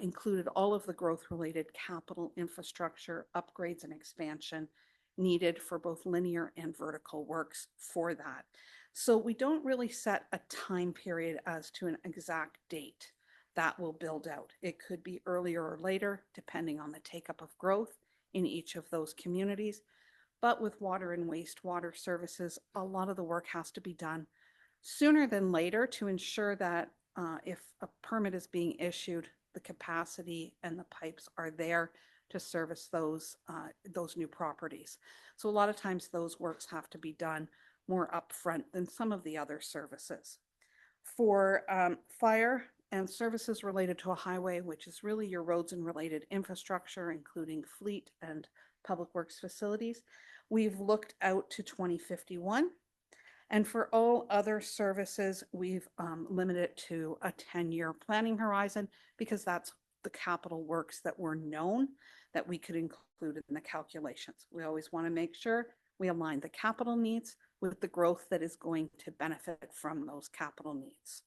Speaker 10: included all of the growth-related capital infrastructure upgrades and expansion needed for both linear and vertical works for that. So we don't really set a time period as to an exact date that will build out. It could be earlier or later, depending on the take-up of growth in each of those communities. But with water and wastewater services, a lot of the work has to be done sooner than later to ensure that if a permit is being issued the capacity and the pipes are there to service those new properties. So a lot of times those works have to be done more upfront than some of the other services. For fire and services related to a highway, which is really your roads and related infrastructure, including fleet and public works facilities, we've looked out to 2051. And for all other services, we've limited it to a 10-year planning horizon because that's the capital works that were known that we could include in the calculations. We always want to make sure we align the capital needs with the growth that is going to benefit from those capital needs.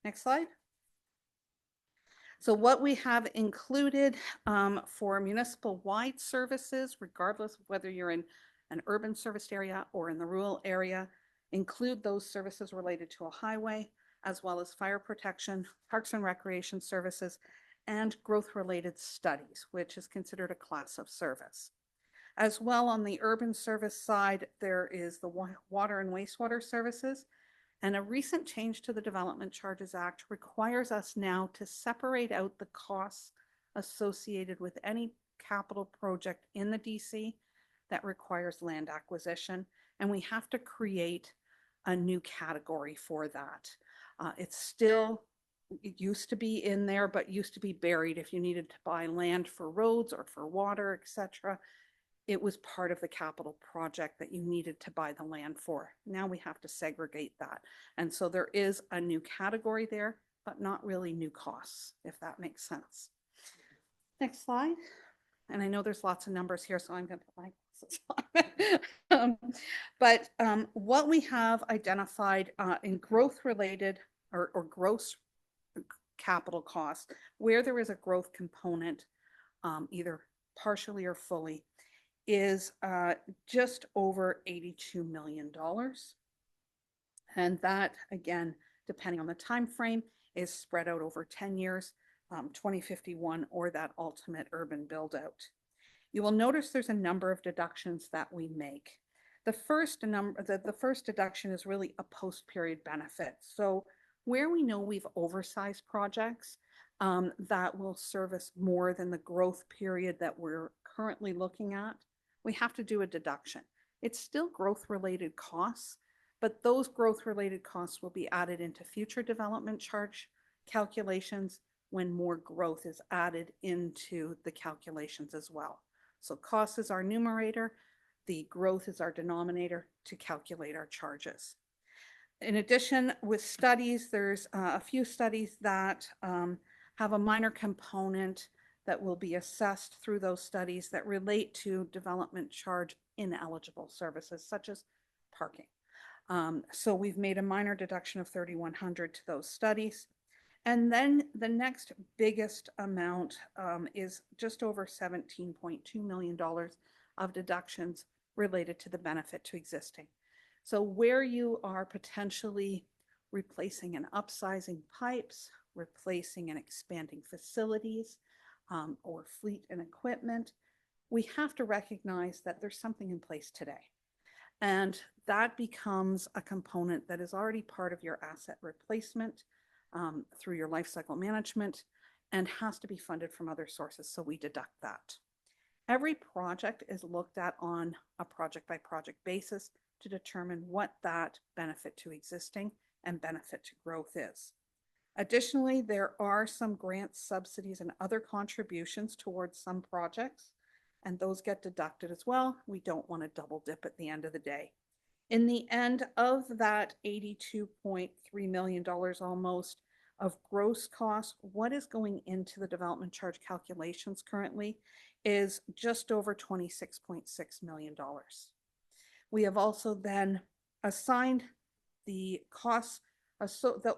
Speaker 10: Next slide. So what we have included for municipal-wide services, regardless of whether you're in an urban serviced area or in the rural area, include those services related to a highway, as well as fire protection, parks and recreation services, and growth-related studies, which is considered a class of service. As well, on the urban service side, there is the water and wastewater services. And a recent change to the Development Charges Act requires us now to separate out the costs associated with any capital project in the DC that requires land acquisition. And we have to create a new category for that. It used to be in there, but used to be buried. If you needed to buy land for roads or for water, etc., it was part of the capital project that you needed to buy the land for. Now we have to segregate that. And so there is a new category there, but not really new costs, if that makes sense. Next slide. And I know there's lots of numbers here, so I'm going to put my glasses on. What we have identified in growth-related or gross capital costs, where there is a growth component, either partially or fully, is just over $82 million. And that, again, depending on the time frame, is spread out over 10 years, 2051, or that ultimate urban build out. You will notice there's a number of deductions that we make. The first deduction is really a post-period benefit. So where we know we've oversized projects that will service more than the growth period that we're currently looking at, we have to do a deduction. It's still growth-related costs, but those growth-related costs will be added into future development charge calculations when more growth is added into the calculations as well. So cost is our numerator, the growth is our denominator to calculate our charges. In addition, with studies, there's a few studies that have a minor component that will be assessed through those studies that relate to development charge ineligible services, such as parking. So we've made a minor deduction of $3,100 to those studies. And then the next biggest amount is just over $17.2 million of deductions related to the benefit to existing. So where you are potentially replacing and upsizing pipes, replacing and expanding facilities, or fleet and equipment, we have to recognize that there's something in place today. And that becomes a component that is already part of your asset replacement through your life cycle management and has to be funded from other sources. So we deduct that. Every project is looked at on a project by project basis to determine what that benefit to existing and benefit to growth is. Additionally, there are some grants, subsidies, and other contributions towards some projects, and those get deducted as well. We don't want to double dip at the end of the day. In the end of that $82.3 million almost of gross costs, what is going into the development charge calculations currently is just over $26.6 million. We have also then assigned the costs,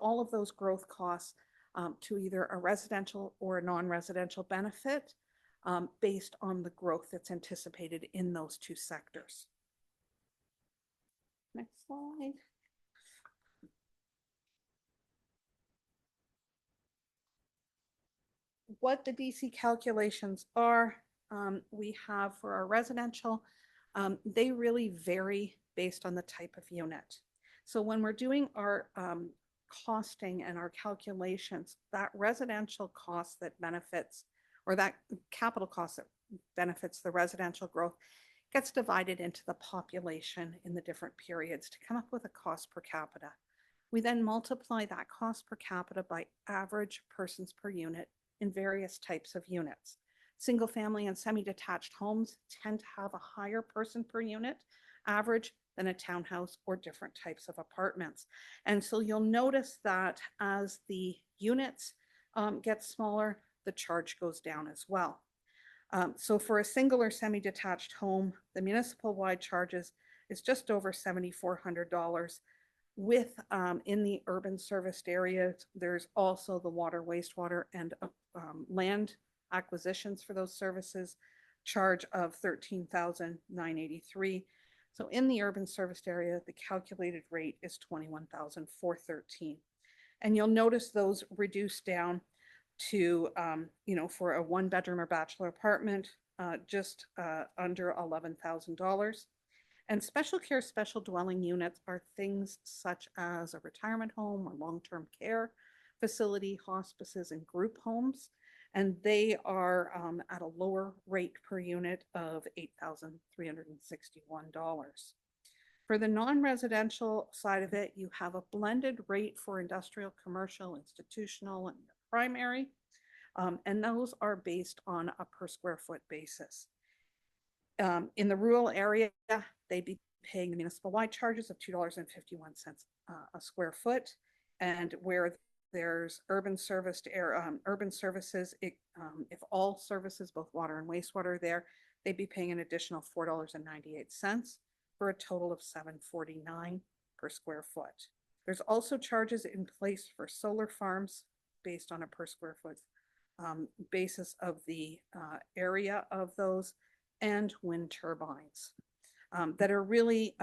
Speaker 10: all of those growth costs to either a residential or a non-residential benefit based on the growth that's anticipated in those two sectors. Next slide. What the DC calculations are, we have for our residential, they really vary based on the type of unit. So when we're doing our costing and our calculations, that residential cost that benefits, or that capital cost that benefits the residential growth gets divided into the population in the different periods to come up with a cost per capita. We then multiply that cost per capita by average persons per unit in various types of units. Single family and semi-detached homes tend to have a higher person per unit average than a townhouse or different types of apartments. And so you'll notice that as the units get smaller, the charge goes down as well. So for a single or semi-detached home, the municipal-wide charges is just over $7,400. With in the urban serviced areas, there's also the water, wastewater, and land acquisitions for those services charge of $13,983. So in the urban serviced area, the calculated rate is $21,413. And you'll notice those reduced down to, for a 1-bedroom or bachelor apartment, just under $11,000. And special care, special dwelling units are things such as a retirement home or long-term care facility, hospices, and group homes. And they are at a lower rate per unit of $8,361. For the non-residential side of it, you have a blended rate for industrial, commercial, institutional, and primary. And those are based on a per square foot basis. In the rural area, they'd be paying the municipal-wide charges of $2.51 a square foot. And where there's urban services, if all services, both water and wastewater are there, they'd be paying an additional $4.98 for a total of $7.49 per square foot. There's also charges in place for solar farms based on a per square foot basis of the area of those, and wind turbines that are really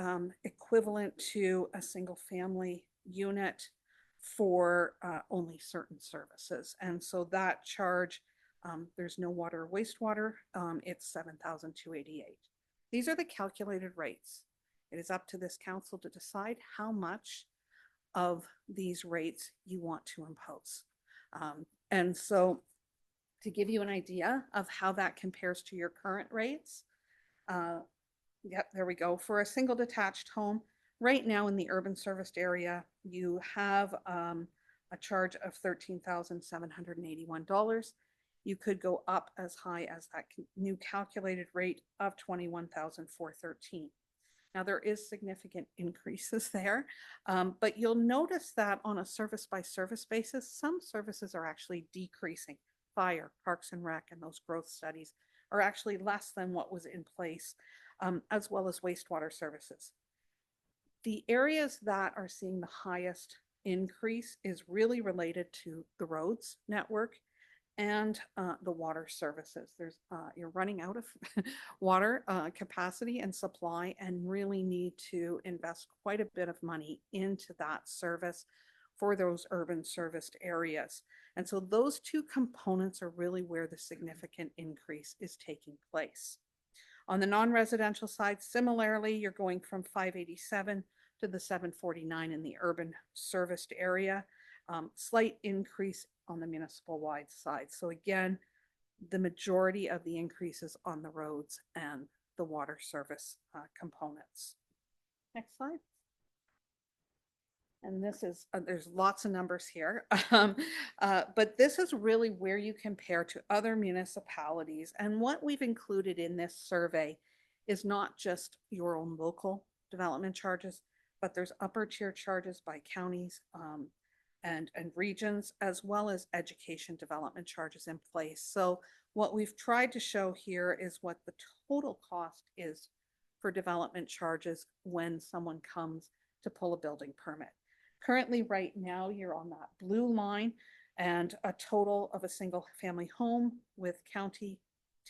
Speaker 10: equivalent to a single family unit for only certain services. And so that charge, there's no water or wastewater, it's $7,288. These are the calculated rates. It is up to this council to decide how much of these rates you want to impose. And so to give you an idea of how that compares to your current rates, yep, there we go. For a single detached home, right now in the urban serviced area, you have a charge of $13,781. You could go up as high as that new calculated rate of $21,413. Now there is significant increases there, but you'll notice that on a service by service basis, some services are actually decreasing. Fire, Parks and Rec, and those growth studies are actually less than what was in place, as well as wastewater services. The areas that are seeing the highest increase is really related to the roads network and the water services. You're running out of water capacity and supply, and really need to invest quite a bit of money into that service for those urban serviced areas. And so those two components are really where the significant increase is taking place. On the non-residential side, similarly, you're going from $587 to the $749 in the urban serviced area. Slight increase on the municipal wide side. So again, the majority of the increases on the roads and the water service components. Next slide. And this is, there's lots of numbers here, but this is really where you compare to other municipalities. And what we've included in this survey is not just your own local development charges, but there's upper tier charges by counties and regions, as well as education development charges in place. So what we've tried to show here is what the total cost is for development charges when someone comes to pull a building permit. Currently, right now, you're on that blue line, and a total of a single family home with county,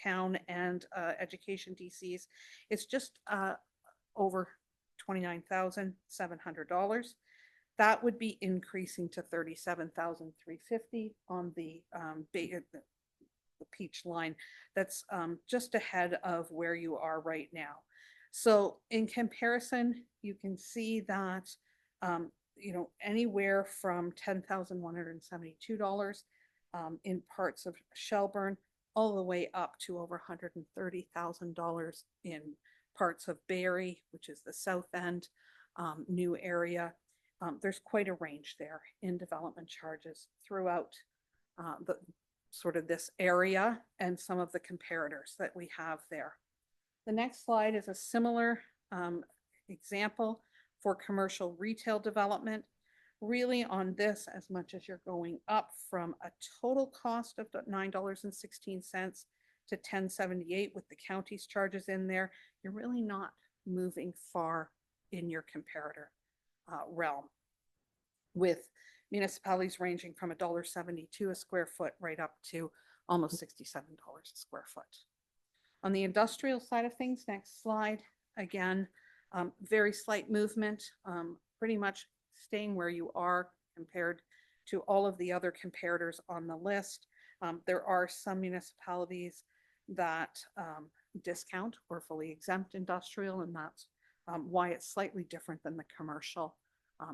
Speaker 10: town, and education DCs is just over $29,700. That would be increasing to $37,350 on the peach line. That's just ahead of where you are right now. So in comparison, you can see that anywhere from $10,172 in parts of Shelburne, all the way up to over $130,000 in parts of Barrie, which is the south end, new area. There's quite a range there in development charges throughout the sort of this area and some of the comparators that we have there. The next slide is a similar example for commercial retail development. Really on this, as much as you're going up from a total cost of $9.16 to $10.78 with the county's charges in there, you're really not moving far in your comparator realm, with municipalities ranging from $1.72 a square foot right up to almost $67 a square foot. On the industrial side of things, next slide, again, very slight movement, pretty much staying where you are compared to all of the other comparators on the list. There are some municipalities that discount or fully exempt industrial, and that's why it's slightly different than the commercial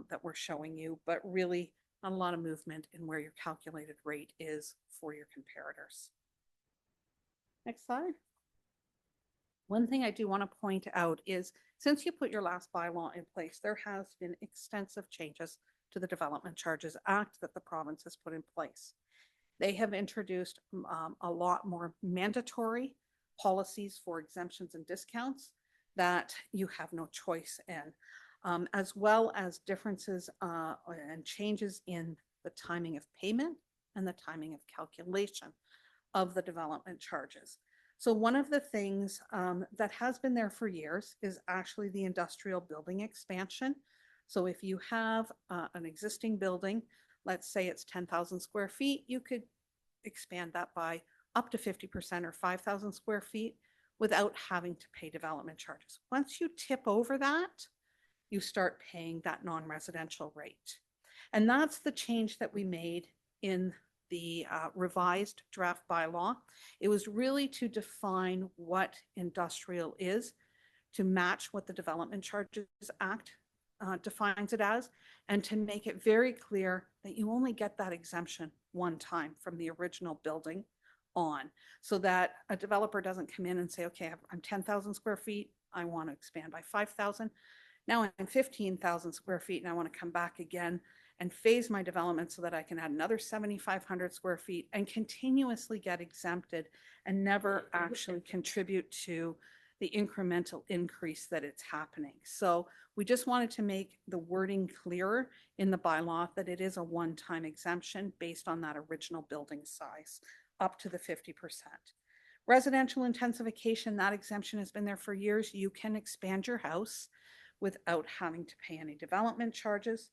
Speaker 10: that we're showing you, but really not a lot of movement in where your calculated rate is for your comparators. Next slide. One thing I do want to point out is, since you put your last bylaw in place, there has been extensive changes to the Development Charges Act that the province has put in place. They have introduced a lot more mandatory policies for exemptions and discounts that you have no choice in, as well as differences and changes in the timing of payment and the timing of calculation of the development charges. So one of the things that has been there for years is actually the industrial building expansion. So if you have an existing building, let's say it's 10,000 square feet, you could expand that by up to 50% or 5,000 square feet without having to pay development charges. Once you tip over that, you start paying that non-residential rate. And that's the change that we made in the revised draft bylaw. It was really to define what industrial is, to match what the Development Charges Act defines it as, and to make it very clear that you only get that exemption one time from the original building on, so that a developer doesn't come in and say, okay, I'm 10,000 square feet, I want to expand by 5,000. Now I'm 15,000 square feet and I want to come back again and phase my development so that I can add another 7,500 square feet and continuously get exempted and never actually contribute to the incremental increase that it's happening. So we just wanted to make the wording clearer in the bylaw that it is a one-time exemption based on that original building size, up to the 50%. Residential intensification, that exemption has been there for years. You can expand your house without having to pay any development charges.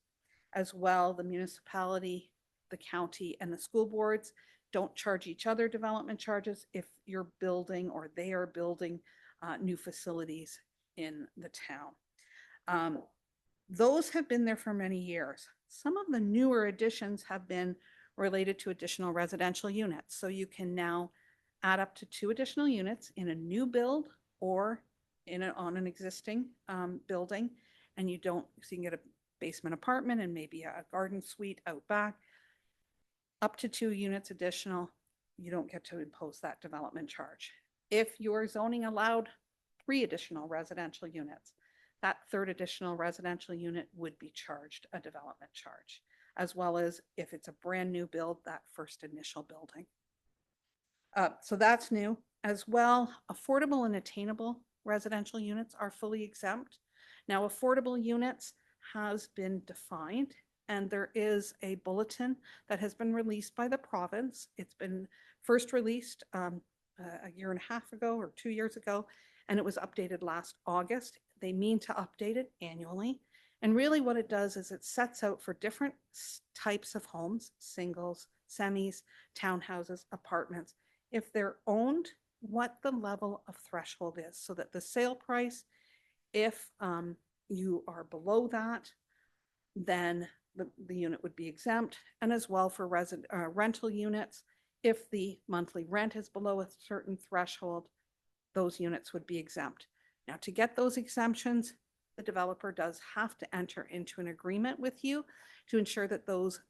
Speaker 10: As well, the municipality, the county, and the school boards don't charge each other development charges if you're building or they are building new facilities in the town. Those have been there for many years. Some of the newer additions have been related to additional residential units. So you can now add up to 2 additional units in a new build or on an existing building, and so you can get a basement apartment and maybe a garden suite out back. Up to 2 units additional, you don't get to impose that development charge. If your zoning allowed 3 additional residential units, that 3rd additional residential unit would be charged a development charge, as well as if it's a brand new build, that first initial building. So that's new. As well, affordable and attainable residential units are fully exempt. Now, affordable units has been defined, and there is a bulletin that has been released by the province. It's been first released a year and a half ago or 2 years ago, and it was updated last August. They mean to update it annually. And really what it does is it sets out for different types of homes, singles, semis, townhouses, apartments, if they're owned, what the level of threshold is, so that the sale price, if you are below that, then the unit would be exempt. And as well for rental units, if the monthly rent is below a certain threshold, those units would be exempt. Now, to get those exemptions, developer does have to enter into an agreement with you to ensure that those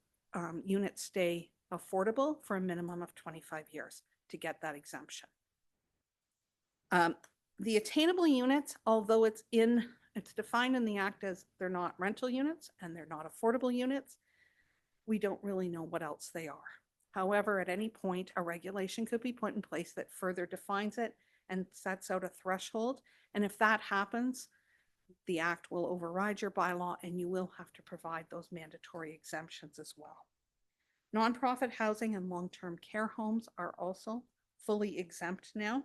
Speaker 10: units stay affordable for a minimum of 25 years to get that exemption. The attainable units, although it's defined in the act as they're not rental units and they're not affordable units, we don't really know what else they are. However, at any point, a regulation could be put in place that further defines it and sets out a threshold. And if that happens, the act will override your bylaw and you will have to provide those mandatory exemptions as well. Nonprofit housing and long-term care homes are also fully exempt now.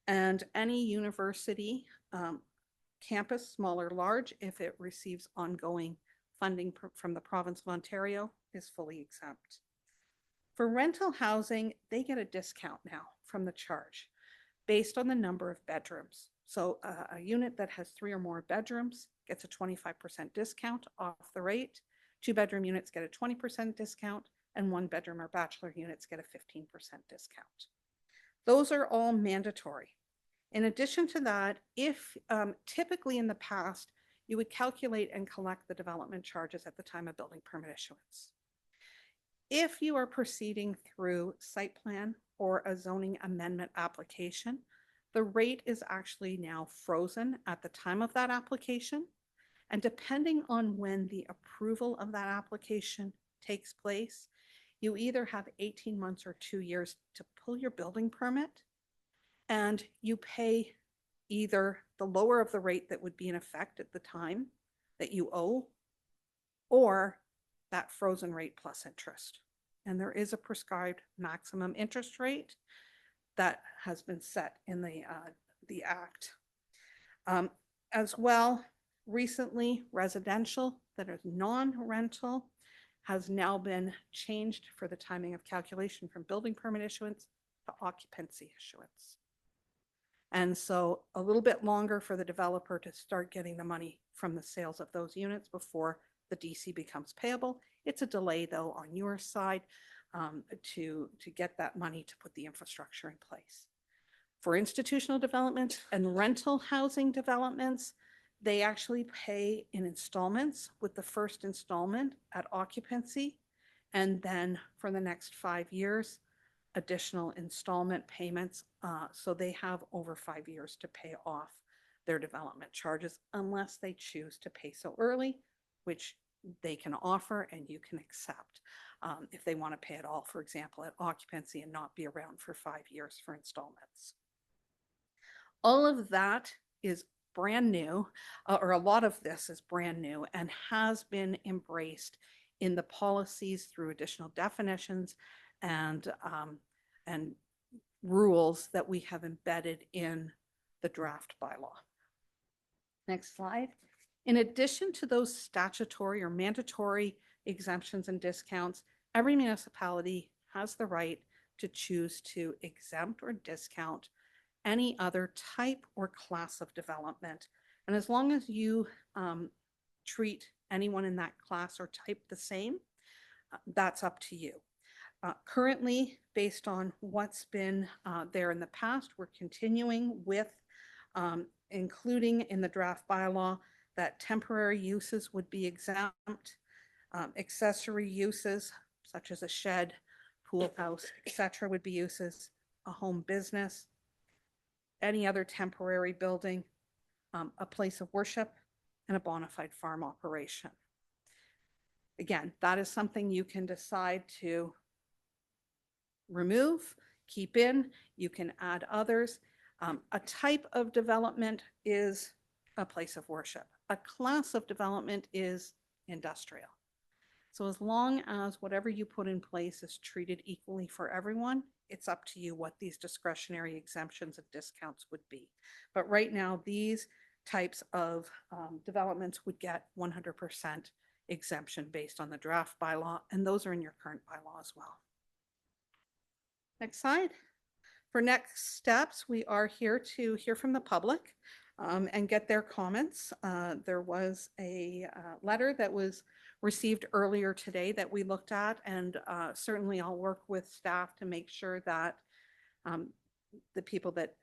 Speaker 10: And any university campus, small or large, if it receives ongoing funding from the province of Ontario, is fully exempt. For rental housing, they get a discount now from the charge based on the number of bedrooms. So a unit that has 3 or more bedrooms gets a 25% discount off the rate. 2-bedroom units get a 20% discount, and 1-bedroom or bachelor units get a 15% discount. Those are all mandatory. In addition to that, if typically in the past, you would calculate and collect the development charges at the time of building permit issuance. If you are proceeding through site plan or a zoning amendment application, the rate is actually now frozen at the time of that application. And depending on when the approval of that application takes place, you either have 18 months or 2 years to pull your building permit, and you pay either the lower of the rate that would be in effect at the time that you owe, or that frozen rate plus interest. And there is a prescribed maximum interest rate that has been set in the act. As well, recently, residential that is non-rental has now been changed for the timing of calculation from building permit issuance to occupancy issuance. And so a little bit longer for the developer to start getting the money from the sales of those units before the DC becomes payable. It's a delay, though, on your side to get that money to put the infrastructure in place. For institutional development and rental housing developments, they actually pay in installments, with the first installment at occupancy, and then for the next 5 years, additional installment payments. So they have over 5 years to pay off their development charges unless they choose to pay so early, which they can offer and you can accept if they want to pay it all, for example, at occupancy and not be around for 5 years for installments. All of that is brand new, or a lot of this is brand new and has been embraced in the policies through additional definitions and rules that we have embedded in the draft bylaw. Next slide. In addition to those statutory or mandatory exemptions and discounts, every municipality has the right to choose to exempt or discount any other type or class of development. And as long as you treat anyone in that class or type the same, that's up to you. Currently, based on what's been there in the past, we're continuing with including in the draft bylaw that temporary uses would be exempt, accessory uses such as a shed, pool house, etc. would be uses, a home business, any other temporary building, a place of worship, and a bona fide farm operation. Again, that is something you can decide to remove, keep in, you can add others. A type of development is a place of worship. A class of development is industrial. So as long as whatever you put in place is treated equally for everyone, it's up to you what these discretionary exemptions and discounts would be. But right now, these types of developments would get 100% exemption based on the draft bylaw, and those are in your current bylaw as well. Next slide. For next steps, we are here to hear from the public and get their comments. There was a letter that was received earlier today that we looked at, and certainly I'll work with staff to make sure that the people that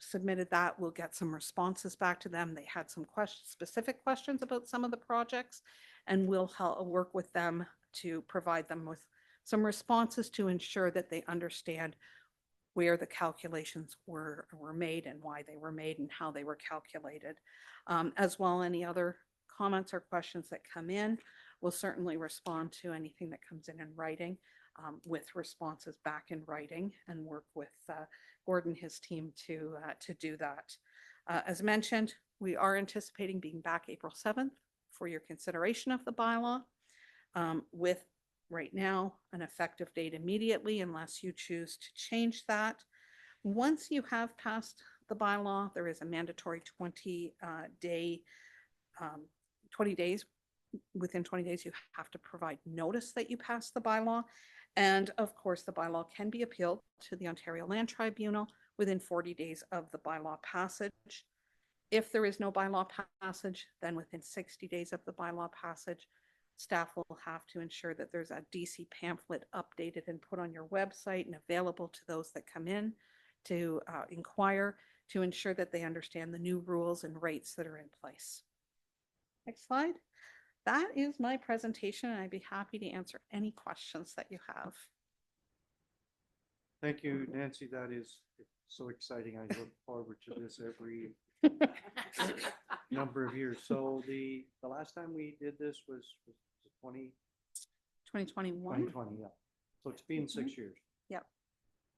Speaker 10: submitted that. We'll get some responses back to them. They had some questions, specific questions about some of the projects, and we'll help work with them to provide them with some responses to ensure that they understand where the calculations were made and why they were made and how they were calculated. As well, any other comments or questions that come in, we'll certainly respond to anything that comes in writing, with responses back in writing, and work with Gordon, his team to do that. As mentioned, we are anticipating being back April 7th for your consideration of the bylaw, with right now an effective date immediately unless you choose to change that. Once you have passed the bylaw, there is a mandatory 20 days. Within 20 days, you have to provide notice that you passed the bylaw. And of course, the bylaw can be appealed to the Ontario Land Tribunal within 40 days of the bylaw passage. If there is no bylaw passage, then within 60 days of the bylaw passage, staff will have to ensure that there's a DC pamphlet updated and put on your website and available to those that come in to inquire, to ensure that they understand the new rules and rates that are in place. Next slide. That is my presentation, and I'd be happy to answer any questions that you have.
Speaker 1: Thank you, Nancy. That is so exciting. I look forward to this every number of years. So the last time we did this was
Speaker 10: 2021.
Speaker 1: 2020, yeah. So it's been 6 years.
Speaker 10: Yep.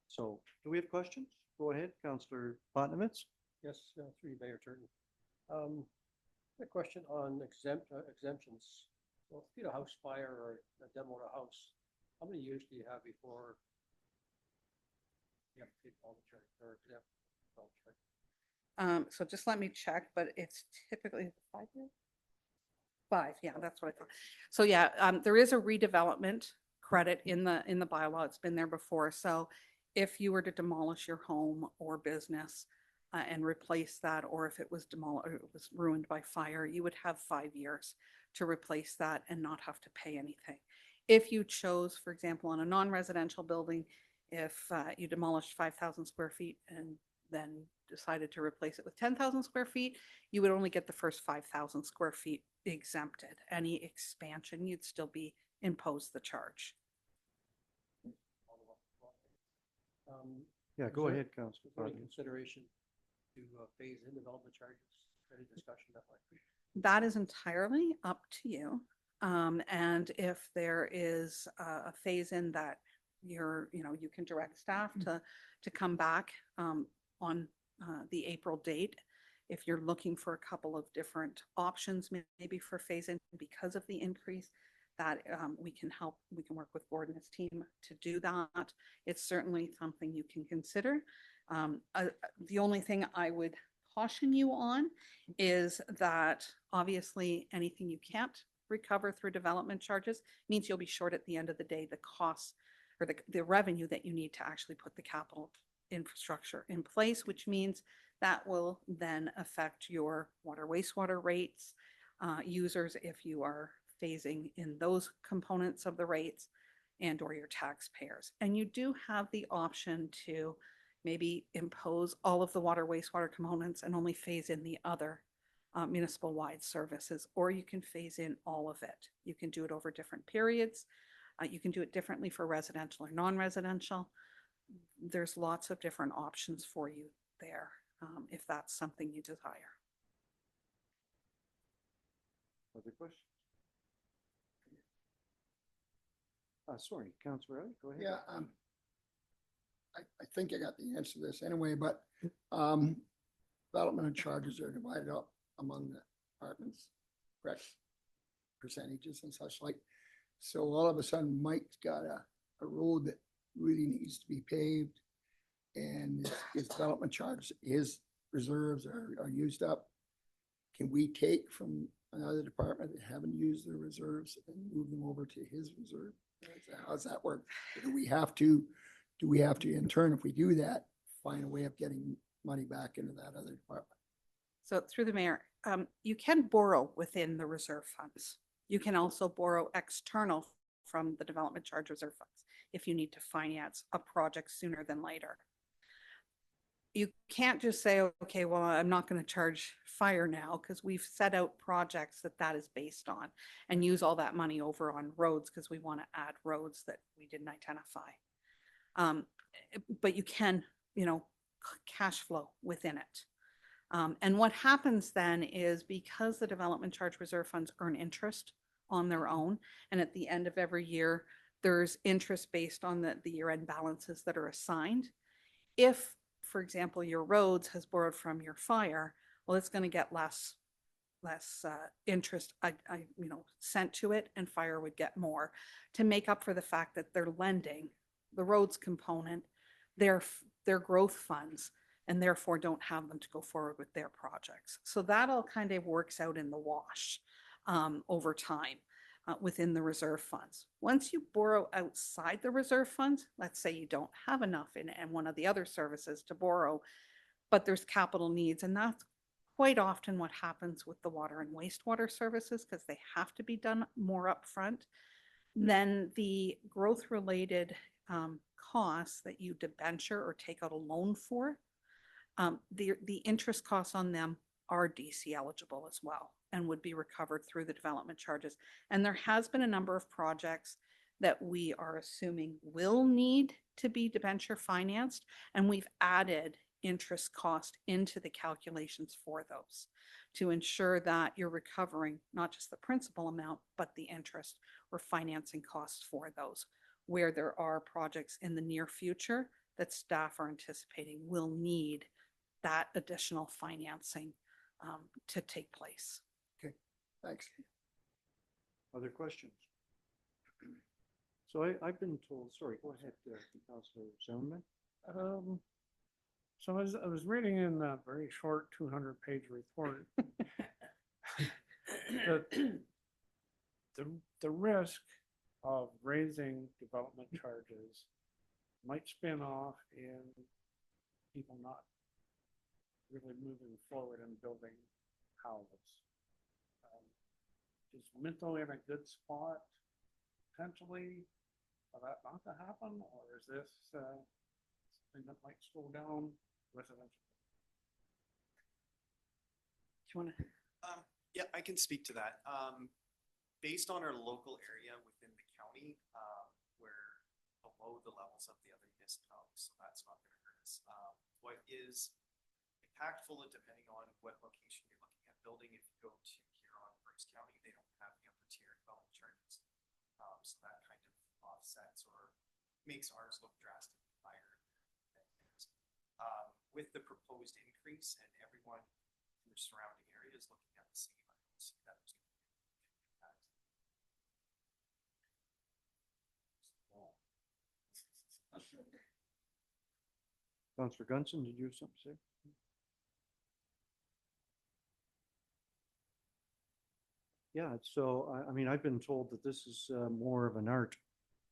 Speaker 1: So do we have questions? Go ahead, Councillor Botnowitz.
Speaker 11: Yes, through you, Mayor Turton. A question on exemptions. So if you had a house fire or a demo to a house, how many years do you have before you have to take all the charge or exempt all the charge?
Speaker 10: So just let me check, but it's typically 5 years. 5, yeah, that's what I thought. So yeah, there is a redevelopment credit in the bylaw. It's been there before. So if you were to demolish your home or business and replace that, or if it was demolished, or it was ruined by fire, you would have 5 years to replace that and not have to pay anything. If you chose, for example, on a non-residential building, if you demolished 5,000 square feet and then decided to replace it with 10,000 square feet, you would only get the first 5,000 square feet exempted. Any expansion, you'd still be imposed the charge.
Speaker 1: Yeah, go ahead, Councillor
Speaker 11: Is there any
Speaker 1: Botnowitz.
Speaker 11: consideration to phase in development charges? Any discussion that way?
Speaker 10: That is entirely up to you. And if there is a phase in that you can direct staff to come back on the April date. If you're looking for a couple of different options, maybe for phase in because of the increase, that we can work with Gordon and his team to do that. It's certainly something you can consider. The only thing I would caution you on is that obviously anything you can't recover through development charges means you'll be short at the end of the day the costs or the revenue that you need to actually put the capital infrastructure in place, which means that will then affect your water wastewater rates, users if you are phasing in those components of the rates, and or your taxpayers. And you do have the option to maybe impose all of the water wastewater components and only phase in the other municipal wide services, or you can phase in all of it. You can do it over different periods. You can do it differently for residential or non-residential. There's lots of different options for you there if that's something you desire.
Speaker 1: Other questions? Sorry, Councillor Elliott, go ahead.
Speaker 5: Yeah, I think I got the answer to this anyway, but development charges are divided up among the departments, correct? Percentages and such like. So all of a sudden, Mike's got a road that really needs to be paved, and his development charges, his reserves are used up. Can we take from another department that haven't used their reserves and move them over to his reserve? How's that work? Do we have to in turn, if we do that, find a way of getting money back into that other department?
Speaker 10: So through the mayor, you can borrow within the reserve funds. You can also borrow external from the development charge reserve funds if you need to finance a project sooner than later. you can't just say, okay, well, I'm not going to charge fire now because we've set out projects that that is based on and use all that money over on roads because we want to add roads that we didn't identify. But you can, cash flow within it. And what happens then is because the development charge reserve funds earn interest on their own, and at the end of every year, there's interest based on the year-end balances that are assigned. If, for example, your roads has borrowed from your fire, well, it's going to get less interest, sent to it, and fire would get more to make up for the fact that they're lending the roads component, their growth funds, and therefore don't have them to go forward with their projects. So that all kind of works out in the wash over time within the reserve funds. Once you borrow outside the reserve funds, let's say you don't have enough in one of the other services to borrow, but there's capital needs, and that's quite often what happens with the water and wastewater services because they have to be done more upfront. Then the growth related costs that you debenture or take out a loan for, the interest costs on them are DC eligible as well and would be recovered through the development charges. And there has been a number of projects that we are assuming will need to be debenture financed, and we've added interest cost into the calculations for those to ensure that you're recovering not just the principal amount, but the interest or financing costs for those, where there are projects in the near future that staff are anticipating will need that additional financing to take place.
Speaker 5: Okay, thanks.
Speaker 1: Other questions? So I've been told, sorry, go ahead, Councilor Zimmerman.
Speaker 12: So I was reading in that very short 200-page report that the risk of raising development charges might spin off in people not really moving forward and building houses. Is Minto in a good spot potentially for that not to happen, or is this something that might slow down residential?
Speaker 10: Do you want to?
Speaker 13: Yeah, I can speak to that. Based on our local area within the county, we're below the levels of the other municipalities, so that's not going to hurt us. What is impactful, depending on what location you're looking at building, if you go to Huron, Bruce County, they don't have the upper tier development charges. So that kind of offsets or makes ours look drastically higher than theirs. With the proposed increase and everyone in the surrounding areas looking at the same, I don't see that there's going to be an impact.
Speaker 1: Councilor Gunson, did you have something to say? Yeah, so I mean, I've been told that this is more of an art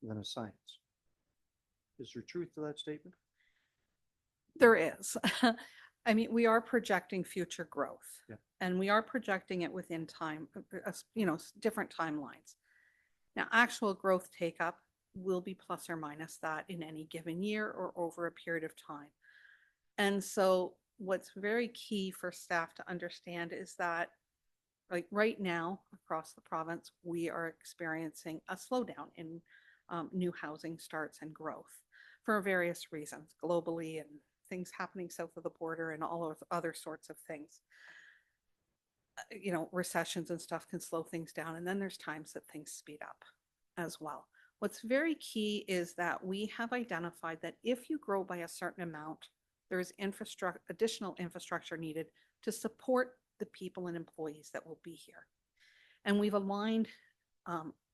Speaker 1: than a science. Is there truth to that statement?
Speaker 10: There is. I mean, we are projecting future growth,
Speaker 1: Yeah.
Speaker 10: and we are projecting it within time, different timelines. Now, actual growth take up will be plus or minus that in any given year or over a period of time. And so what's very key for staff to understand is that like right now across the province, we are experiencing a slowdown in new housing starts and growth for various reasons globally and things happening south of the border and all of other sorts of things. Recessions and stuff can slow things down. And then there's times that things speed up as well. What's very key is that we have identified that if you grow by a certain amount, there's additional infrastructure needed to support the people and employees that will be here. And we've aligned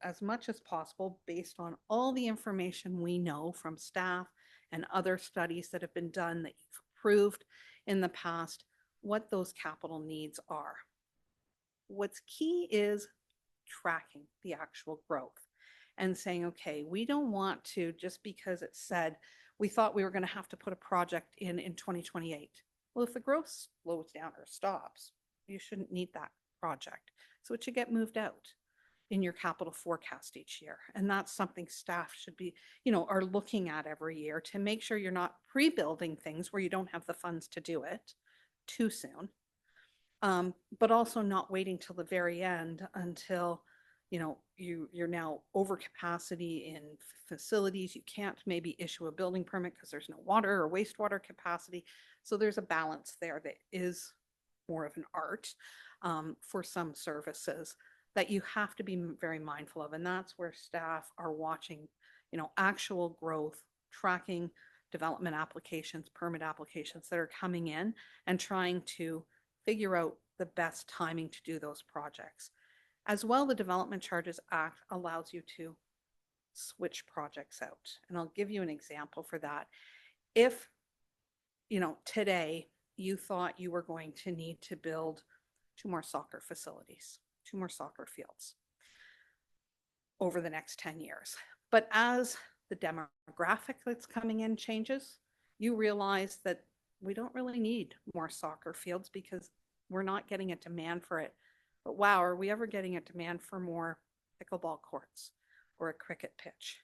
Speaker 10: as much as possible based on all the information we know from staff and other studies that have been done that you've approved in the past, what those capital needs are. What's key is tracking the actual growth and saying, okay, we don't want to, just because it said we thought we were going to have to put a project in 2028. Well, if the growth slows down or stops, you shouldn't need that project. So it should get moved out. in your capital forecast each year. And that's something staff should be, are looking at every year to make sure you're not pre-building things where you don't have the funds to do it too soon. But also not waiting till the very end until, you're now over capacity in facilities. You can't maybe issue a building permit because there's no water or wastewater capacity. So there's a balance there that is more of an art for some services that you have to be very mindful of. And that's where staff are watching, actual growth, tracking development applications, permit applications that are coming in, and trying to figure out the best timing to do those projects. As well, the Development Charges Act allows you to switch projects out. And I'll give you an example for that. If, today you thought you were going to need to build 2 more soccer facilities, 2 more soccer fields over the next 10 years. But as the demographic that's coming in changes, you realize that we don't really need more soccer fields because we're not getting a demand for it. But wow, are we ever getting a demand for more pickleball courts or a cricket pitch?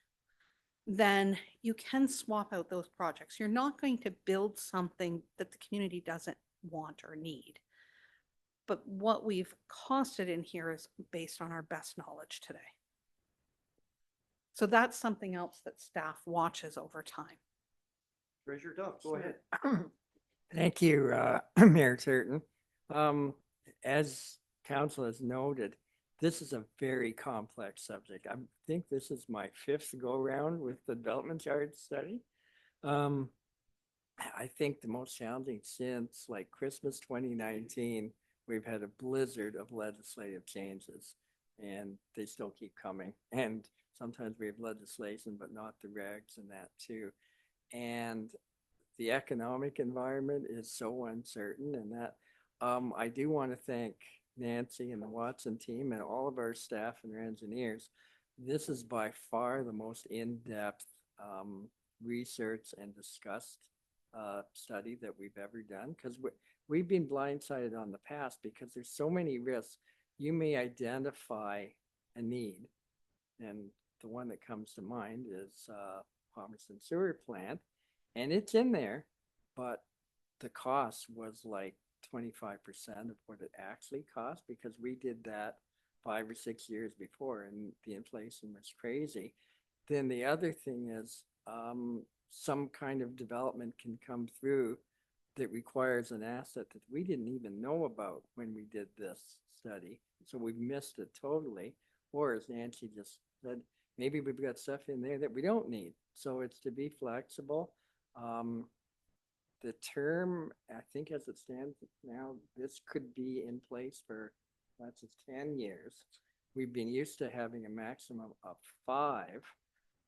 Speaker 10: Then you can swap out those projects. You're not going to build something that the community doesn't want or need. But what we've costed in here is based on our best knowledge today. So that's something else that staff watches over time.
Speaker 1: Treasurer Duff, go ahead.
Speaker 14: Thank you, Mayor Turton. As council has noted, this is a very complex subject. I think this is my 5th go round with the development charge study. I think the most challenging since like Christmas 2019, we've had a blizzard of legislative changes and they still keep coming. And sometimes we have legislation, but not the regs and that too. And the economic environment is so uncertain, and that I do want to thank Nancy and the Watson team and all of our staff and our engineers. This is by far the most in-depth research and discussed study that we've ever done, because we've been blindsided on the past because there's so many risks. You may identify a need, and the one that comes to mind is Palmerston Sewer Plant, and it's in there, but the cost was like 25% of what it actually cost because we did that 5 or 6 years before and the inflation was crazy. Then the other thing is some kind of development can come through that requires an asset that we didn't even know about when we did this study. So we've missed it totally. Or as Nancy just said, maybe we've got stuff in there that we don't need. So it's to be flexible. The term, I think as it stands now, this could be in place for, that's 10 years. We've been used to having a maximum of 5.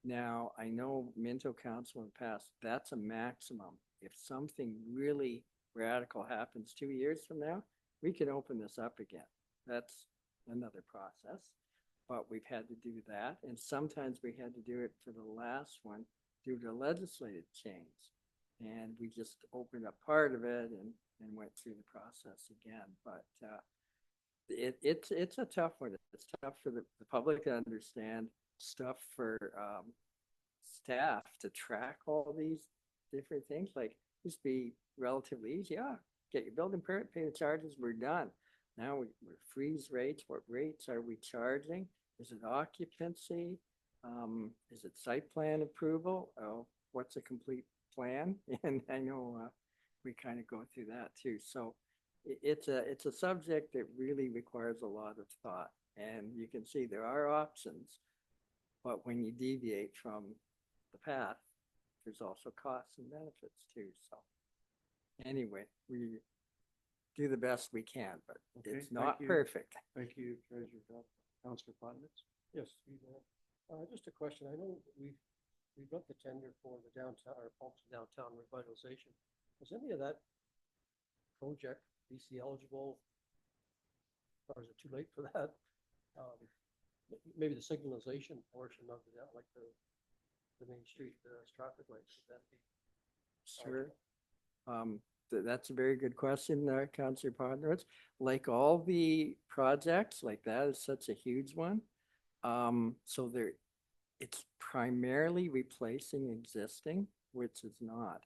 Speaker 14: Now, I know Minto Council in the past, that's a maximum. If something really radical happens 2 years from now, we can open this up again. That's another process, but we've had to do that. And sometimes we had to do it for the last one due to legislative change. And we just opened up part of it and went through the process again. But it's a tough one. It's tough for the public to understand, stuff for staff to track all these different things. Like, just be relatively easy. Yeah, get your building permit, pay the charges, we're done. Now we freeze rates. What rates are we charging? Is it occupancy? Is it site plan approval? Oh, what's a complete plan? And I know we kind of go through that too. So it's a subject that really requires a lot of thought. And you can see there are options, but when you deviate from the path, there's also costs and benefits too. So anyway, we do the best we can, but
Speaker 1: Okay,
Speaker 14: it's not
Speaker 1: thank you.
Speaker 14: perfect.
Speaker 1: Thank you, Treasurer Duff. Councillor Potnitz.
Speaker 11: Yes, just a question. I know we've got the tender for the downtown, or Palmerston downtown revitalization. Was any of that project BC eligible? Or is it too late for that? Maybe the signalization portion of it, like the main street, traffic lights, would that be?
Speaker 14: Sure. That's a very good question, Councillor Potnitz. Like all the projects, like that is such a huge one. So there, it's primarily replacing existing, which is not.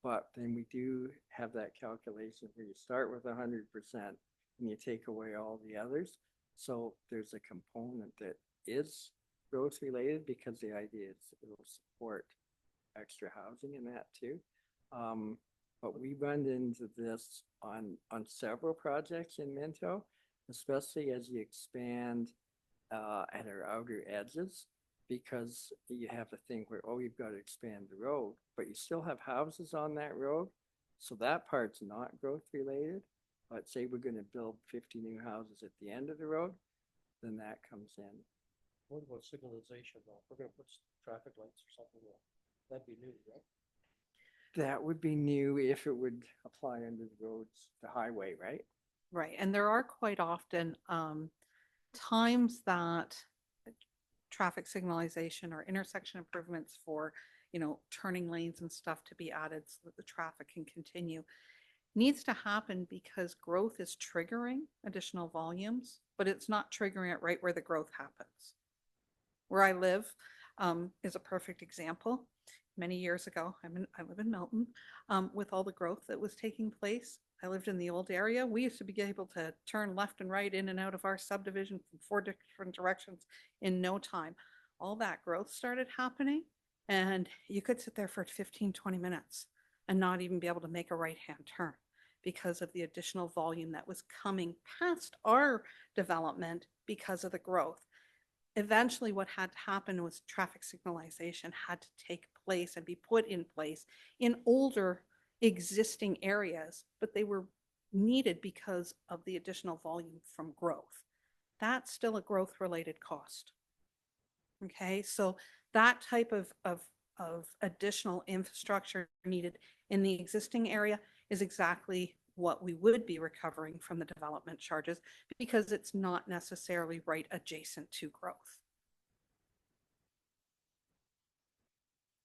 Speaker 14: But then we do have that calculation where you start with 100% and you take away all the others. So there's a component that is growth related because the idea is it'll support extra housing in that too. But we run into this on several projects in Minto, especially as you expand at our outer edges, because you have a thing where, oh, you've got to expand the road, but you still have houses on that road. So that part's not growth related. But say we're going to build 50 new houses at the end of the road, then that comes in.
Speaker 11: What about signalization though? If we're gonna put traffic lights or something, that'd be new, right?
Speaker 14: That would be new if it would apply under the roads, the highway, right?
Speaker 10: Right, and there are quite often times that traffic signalization or intersection improvements for, turning lanes and stuff to be added so that the traffic can continue. Needs to happen because growth is triggering additional volumes, but it's not triggering it right where the growth happens. Where I live is a perfect example. Many years ago, I live in Milton, with all the growth that was taking place. I lived in the old area. We used to be able to turn left and right in and out of our subdivision from 4 different directions in no time. All that growth started happening, and you could sit there for 15, 20 minutes and not even be able to make a right-hand turn because of the additional volume that was coming past our development because of the growth. Eventually what had to happen was traffic signalization had to take place and be put in place in older existing areas, but they were needed because of the additional volume from growth. That's still a growth related cost. Okay, so that type of additional infrastructure needed in the existing area is exactly what we would be recovering from the development charges because it's not necessarily right adjacent to growth.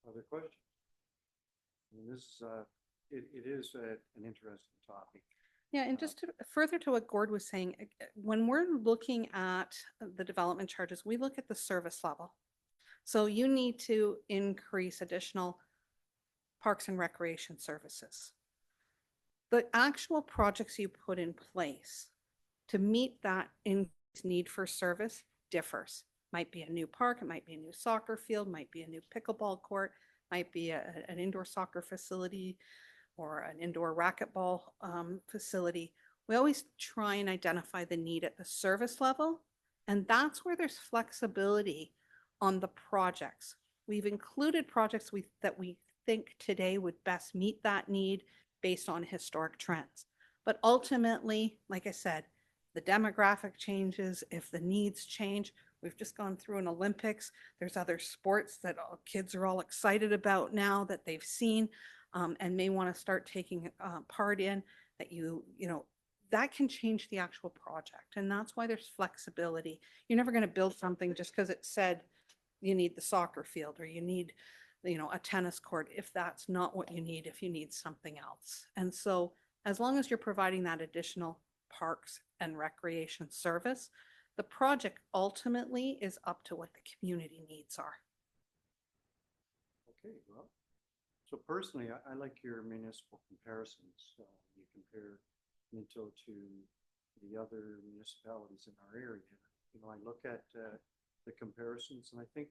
Speaker 1: Other questions? I mean, this is, it is an interesting topic.
Speaker 10: Yeah, and just to further to what Gord was saying, when we're looking at the development charges, we look at the service level. So you need to increase additional parks and recreation services. The actual projects you put in place to meet that increased need for service differs. Might be a new park, it might be a new soccer field, might be a new pickleball court, might be an indoor soccer facility or an indoor racquetball facility. We always try and identify the need at the service level, and that's where there's flexibility on the projects. We've included projects that we think today would best meet that need based on historic trends. But ultimately, like I said, the demographic changes, if the needs change, we've just gone through an Olympics. There's other sports that kids are all excited about now that they've seen and may want to start taking part in that that can change the actual project. And that's why there's flexibility. You're never going to build something just because it said you need the soccer field or you need a tennis court if that's not what you need, if you need something else. And so as long as you're providing that additional parks and recreation service, the project ultimately is up to what the community needs are.
Speaker 1: Okay, well, so personally, I like your municipal comparisons. You compare Minto to the other municipalities in our area. I look at the comparisons and I think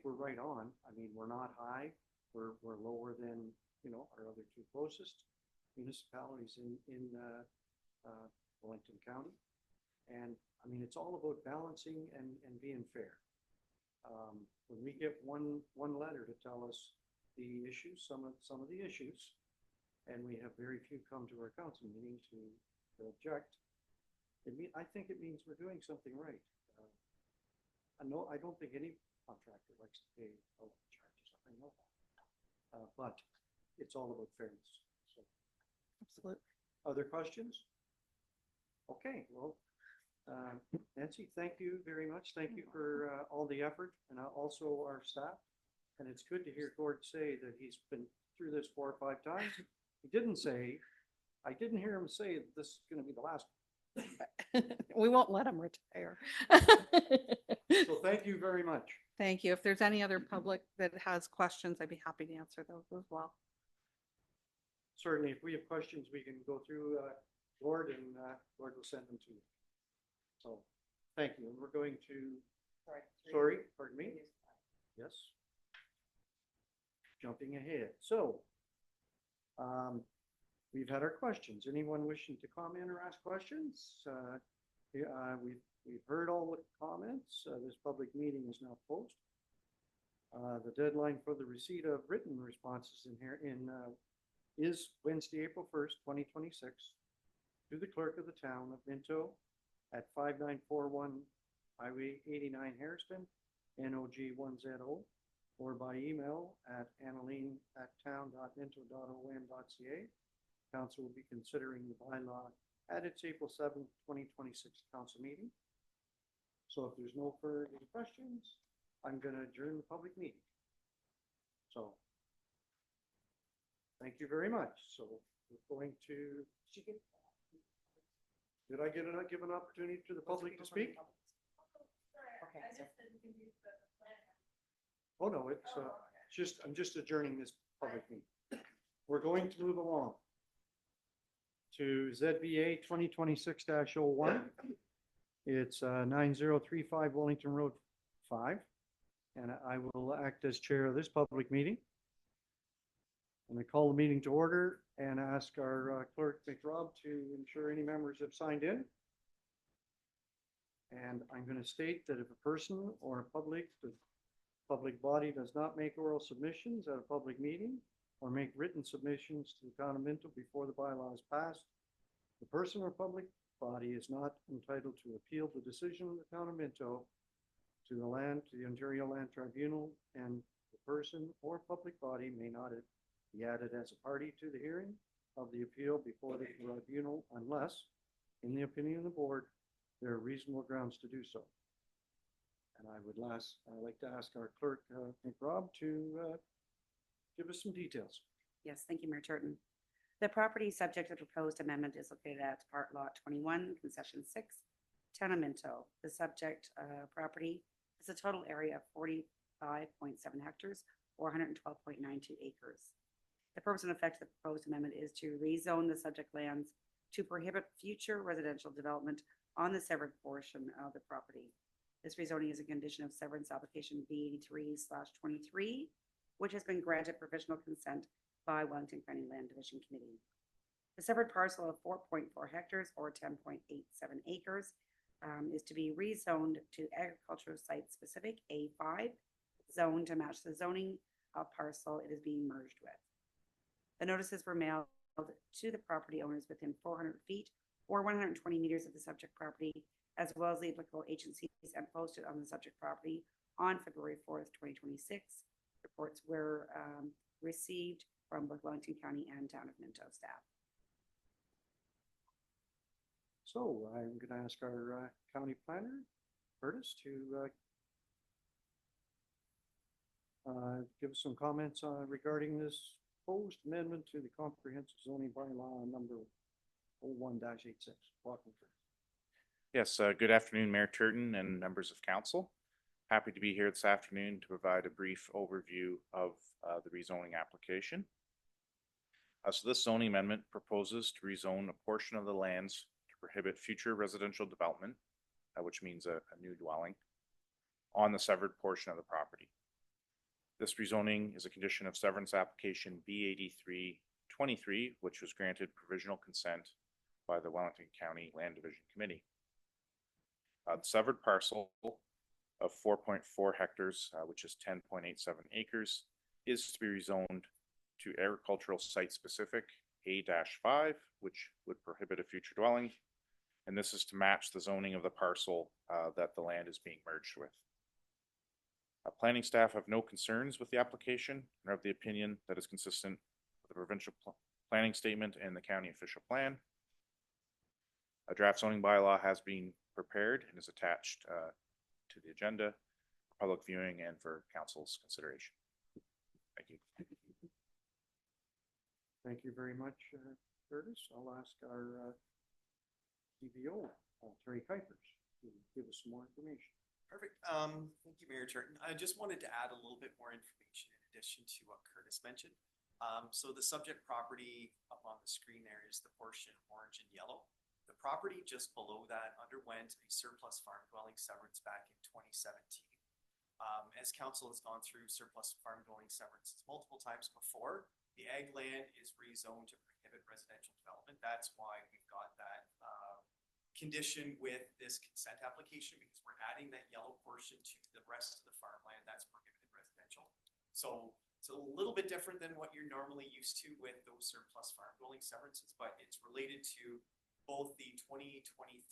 Speaker 1: we're right on. I mean, we're not high. We're lower than, our other two closest municipalities in Wellington County. And I mean, it's all about balancing and being fair. When we get one letter to tell us the issues, some of the issues, and we have very few come to our council meeting to object, I think it means we're doing something right. I don't think any contractor likes to pay all the charges. I know that. But it's all about fairness. So,
Speaker 10: absolutely.
Speaker 1: Other questions? Okay, well, Nancy, thank you very much. Thank you for all the effort and also our staff. And it's good to hear Gord say that he's been through this 4 or 5 times. I didn't hear him say this is going to be the last.
Speaker 10: We won't let him retire.
Speaker 1: So thank you very much.
Speaker 10: Thank you. If there's any other public that has questions, I'd be happy to answer those as well.
Speaker 1: Certainly, if we have questions, we can go through Gord and Gord will send them to you. So, thank you. And we're going to, sorry, pardon me? Yes. Jumping ahead. So, we've had our questions. Anyone wishing to comment or ask questions? We've heard all the comments. This public meeting is now closed. The deadline for the receipt of written responses is Wednesday, April 1st, 2026, to the clerk of the town of Minto at 5941 Highway 89 Harrison, NOG 10, or by email at annaline@town.minto.om.ca. Council will be considering the bylaw at its April 7th, 2026 council meeting. So if there's no further questions, I'm going to adjourn the public meeting. So, thank you very much. So we're going to, did I give an opportunity to the public to speak?
Speaker 2: Okay.
Speaker 1: Oh, no, it's I'm just adjourning this public meeting. We're going to move along to ZBA 2026-01. It's 9035 Wellington Road 5. And I will act as chair of this public meeting. And I call the meeting to order and ask our clerk, McRob, to ensure any members have signed in. And I'm going to state that if a person or a public body does not make oral submissions at a public meeting or make written submissions to the town of Minto before the bylaw is passed, the person or public body is not entitled to appeal the decision of the town of Minto to the Ontario Land Tribunal, and the person or public body may not be added as a party to the hearing of the appeal before the tribunal unless, in the opinion of the board, there are reasonable grounds to do so. And I'd like to ask our clerk, McRob, to give us some details.
Speaker 2: Yes, thank you, Mayor Turton. The property subject to the proposed amendment is located at Part Lot 21, Concession 6, Town of Minto. The subject property is a total area of 45.7 hectares or 112.92 acres. The purpose and effect of the proposed amendment is to rezone the subject lands to prohibit future residential development on the severed portion of the property. This rezoning is a condition of severance application B83/23, which has been granted provisional consent by Wellington County Land Division Committee. The severed parcel of 4.4 hectares or 10.87 acres is to be rezoned to agricultural site specific A5 zone to match the zoning of parcel it is being merged with. The notices were mailed to the property owners within 400 feet or 120 meters of the subject property, as well as the applicable agencies, and posted on the subject property on February 4th, 2026. Reports were received from both Wellington County and Town of Minto staff.
Speaker 1: So I'm going to ask our county planner, Curtis, to give us some comments regarding this proposed amendment to the comprehensive zoning bylaw number 01-86. Welcome, Curtis.
Speaker 15: Yes, good afternoon, Mayor Turton and members of council. Happy to be here this afternoon to provide a brief overview of the rezoning application. So this zoning amendment proposes to rezone a portion of the lands to prohibit future residential development, which means a new dwelling, on the severed portion of the property. This rezoning is a condition of severance application B83/23, which was granted provisional consent by the Wellington County Land Division Committee. The severed parcel of 4.4 hectares, which is 10.87 acres, is to be rezoned to agricultural site specific A-5, which would prohibit a future dwelling. And this is to match the zoning of the parcel that the land is being merged with. Planning staff have no concerns with the application and are of the opinion that is consistent with the provincial planning statement and the county official plan. A draft zoning bylaw has been prepared and is attached to the agenda for public viewing and for council's consideration. Thank you.
Speaker 1: Thank you very much, Curtis. I'll ask our CBO, Terry Kuipers, to give us some more information.
Speaker 13: Perfect. Thank you, Mayor Turton. I just wanted to add a little bit more information in addition to what Curtis mentioned. So the subject property up on the screen there is the portion orange and yellow. The property just below that underwent a surplus farm dwelling severance back in 2017. As council has gone through surplus farm dwelling severances multiple times before, the ag land is rezoned to prohibit residential development. That's why we've got that condition with this consent application, because we're adding that yellow portion to the rest of the farmland that's prohibited residential. So it's a little bit different than what you're normally used to with those surplus farm dwelling severances, but it's related to both the 2023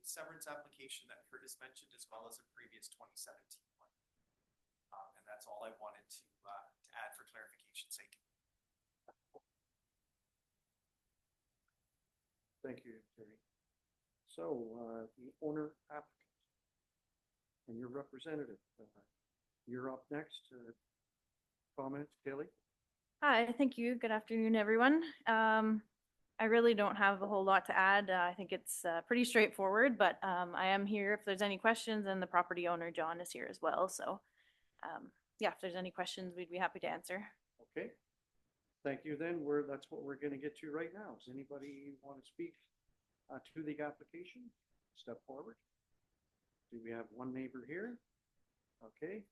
Speaker 13: severance application that Curtis mentioned, as well as a previous 2017 one. And that's all I wanted to add for clarification's sake.
Speaker 1: Thank you, Terry. So, the owner applicant and your representative, you're up next. Comments, Kelly?
Speaker 16: Hi, thank you. Good afternoon, everyone. I really don't have a whole lot to add. I think it's pretty straightforward, but I am here if there's any questions, and the property owner, John, is here as well. So, yeah, if there's any questions, we'd be happy to answer.
Speaker 1: Okay. Thank you then. That's what we're gonna get to right now. Does anybody want to speak to the application? Step forward. Do we have one neighbor here? Okay.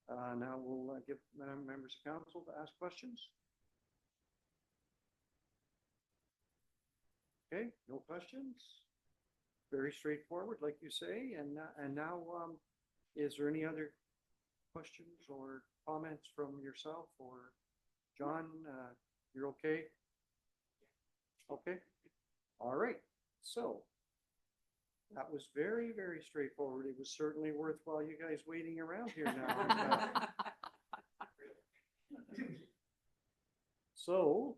Speaker 1: Now we'll give members of council to ask questions. Okay, no questions? Very straightforward, like you say. And now, is there any other questions or comments from yourself or John? You're okay? Okay. All right. So that was very, very straightforward. It was certainly worthwhile you guys waiting around here now. So,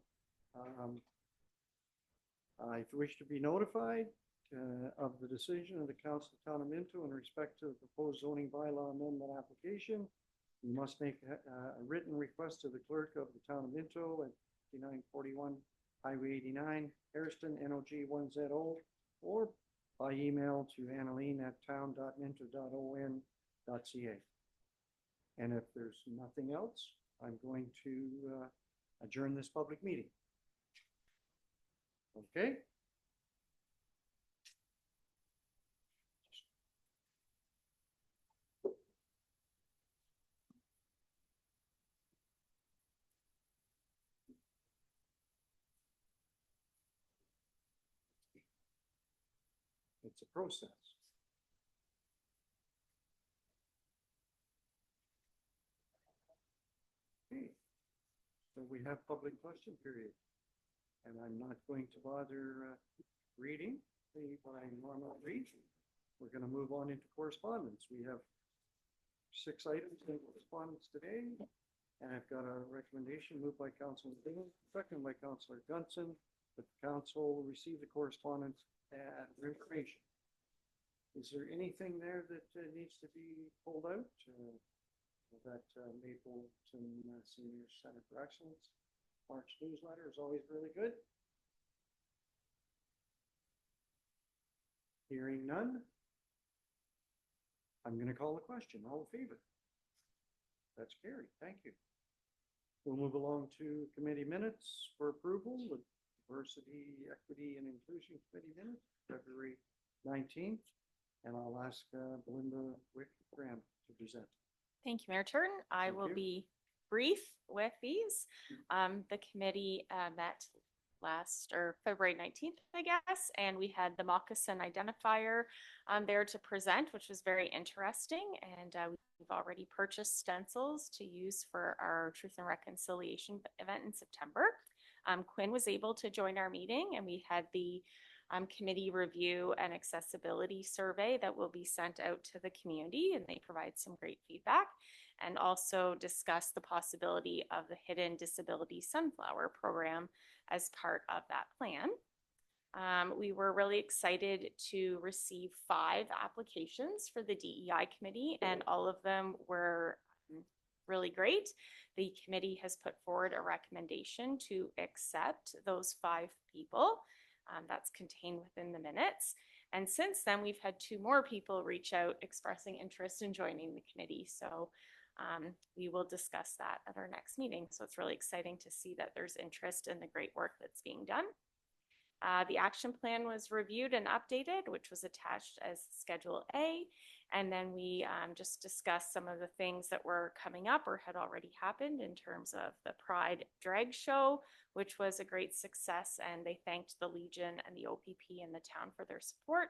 Speaker 1: I wish to be notified of the decision of the Council of Town of Minto in respect to the proposed zoning bylaw amendment application. You must make a written request to the clerk of the Town of Minto at 5941 Highway 89, Harrison, NOG 1ZO, or by email to annalene@town.minto.on.ca. And if there's nothing else, I'm going to adjourn this public meeting. Okay? It's a process. Okay. So we have public question period. And I'm not going to bother reading what I normally read. We're going to move on into correspondence. We have 6 items in correspondence today. And I've got a recommendation moved by Councilor Bingham, seconded by Councilor Gunson, that the council will receive the correspondence for information. Is there anything there that needs to be pulled out? That Mapleton Senior Center for Excellence March newsletter is always really good. Hearing none, I'm going to call the question. All in favor? That's carried. Thank you. We'll move along to committee minutes for approval. The Diversity, Equity, and Inclusion Committee minutes, February 19th. And I'll ask Belinda Wick-Graham to present.
Speaker 17: Thank you, Mayor Turton. I will be brief with these. The committee met February 19th, I guess, and we had the moccasin identifier there to present, which was very interesting. And we've already purchased stencils to use for our Truth and Reconciliation event in September. Quinn was able to join our meeting, and we had the committee review and accessibility survey that will be sent out to the community, and they provide some great feedback, and also discuss the possibility of the Hidden Disability Sunflower program as part of that plan. We were really excited to receive 5 applications for the DEI committee, and all of them were really great. The committee has put forward a recommendation to accept those 5 people. That's contained within the minutes. And since then, we've had 2 more people reach out expressing interest in joining the committee. So we will discuss that at our next meeting. So it's really exciting to see that there's interest in the great work that's being done. The action plan was reviewed and updated, which was attached as Schedule A. And then we just discussed some of the things that were coming up or had already happened in terms of the Pride Drag Show, which was a great success. And they thanked the Legion and the OPP in the town for their support.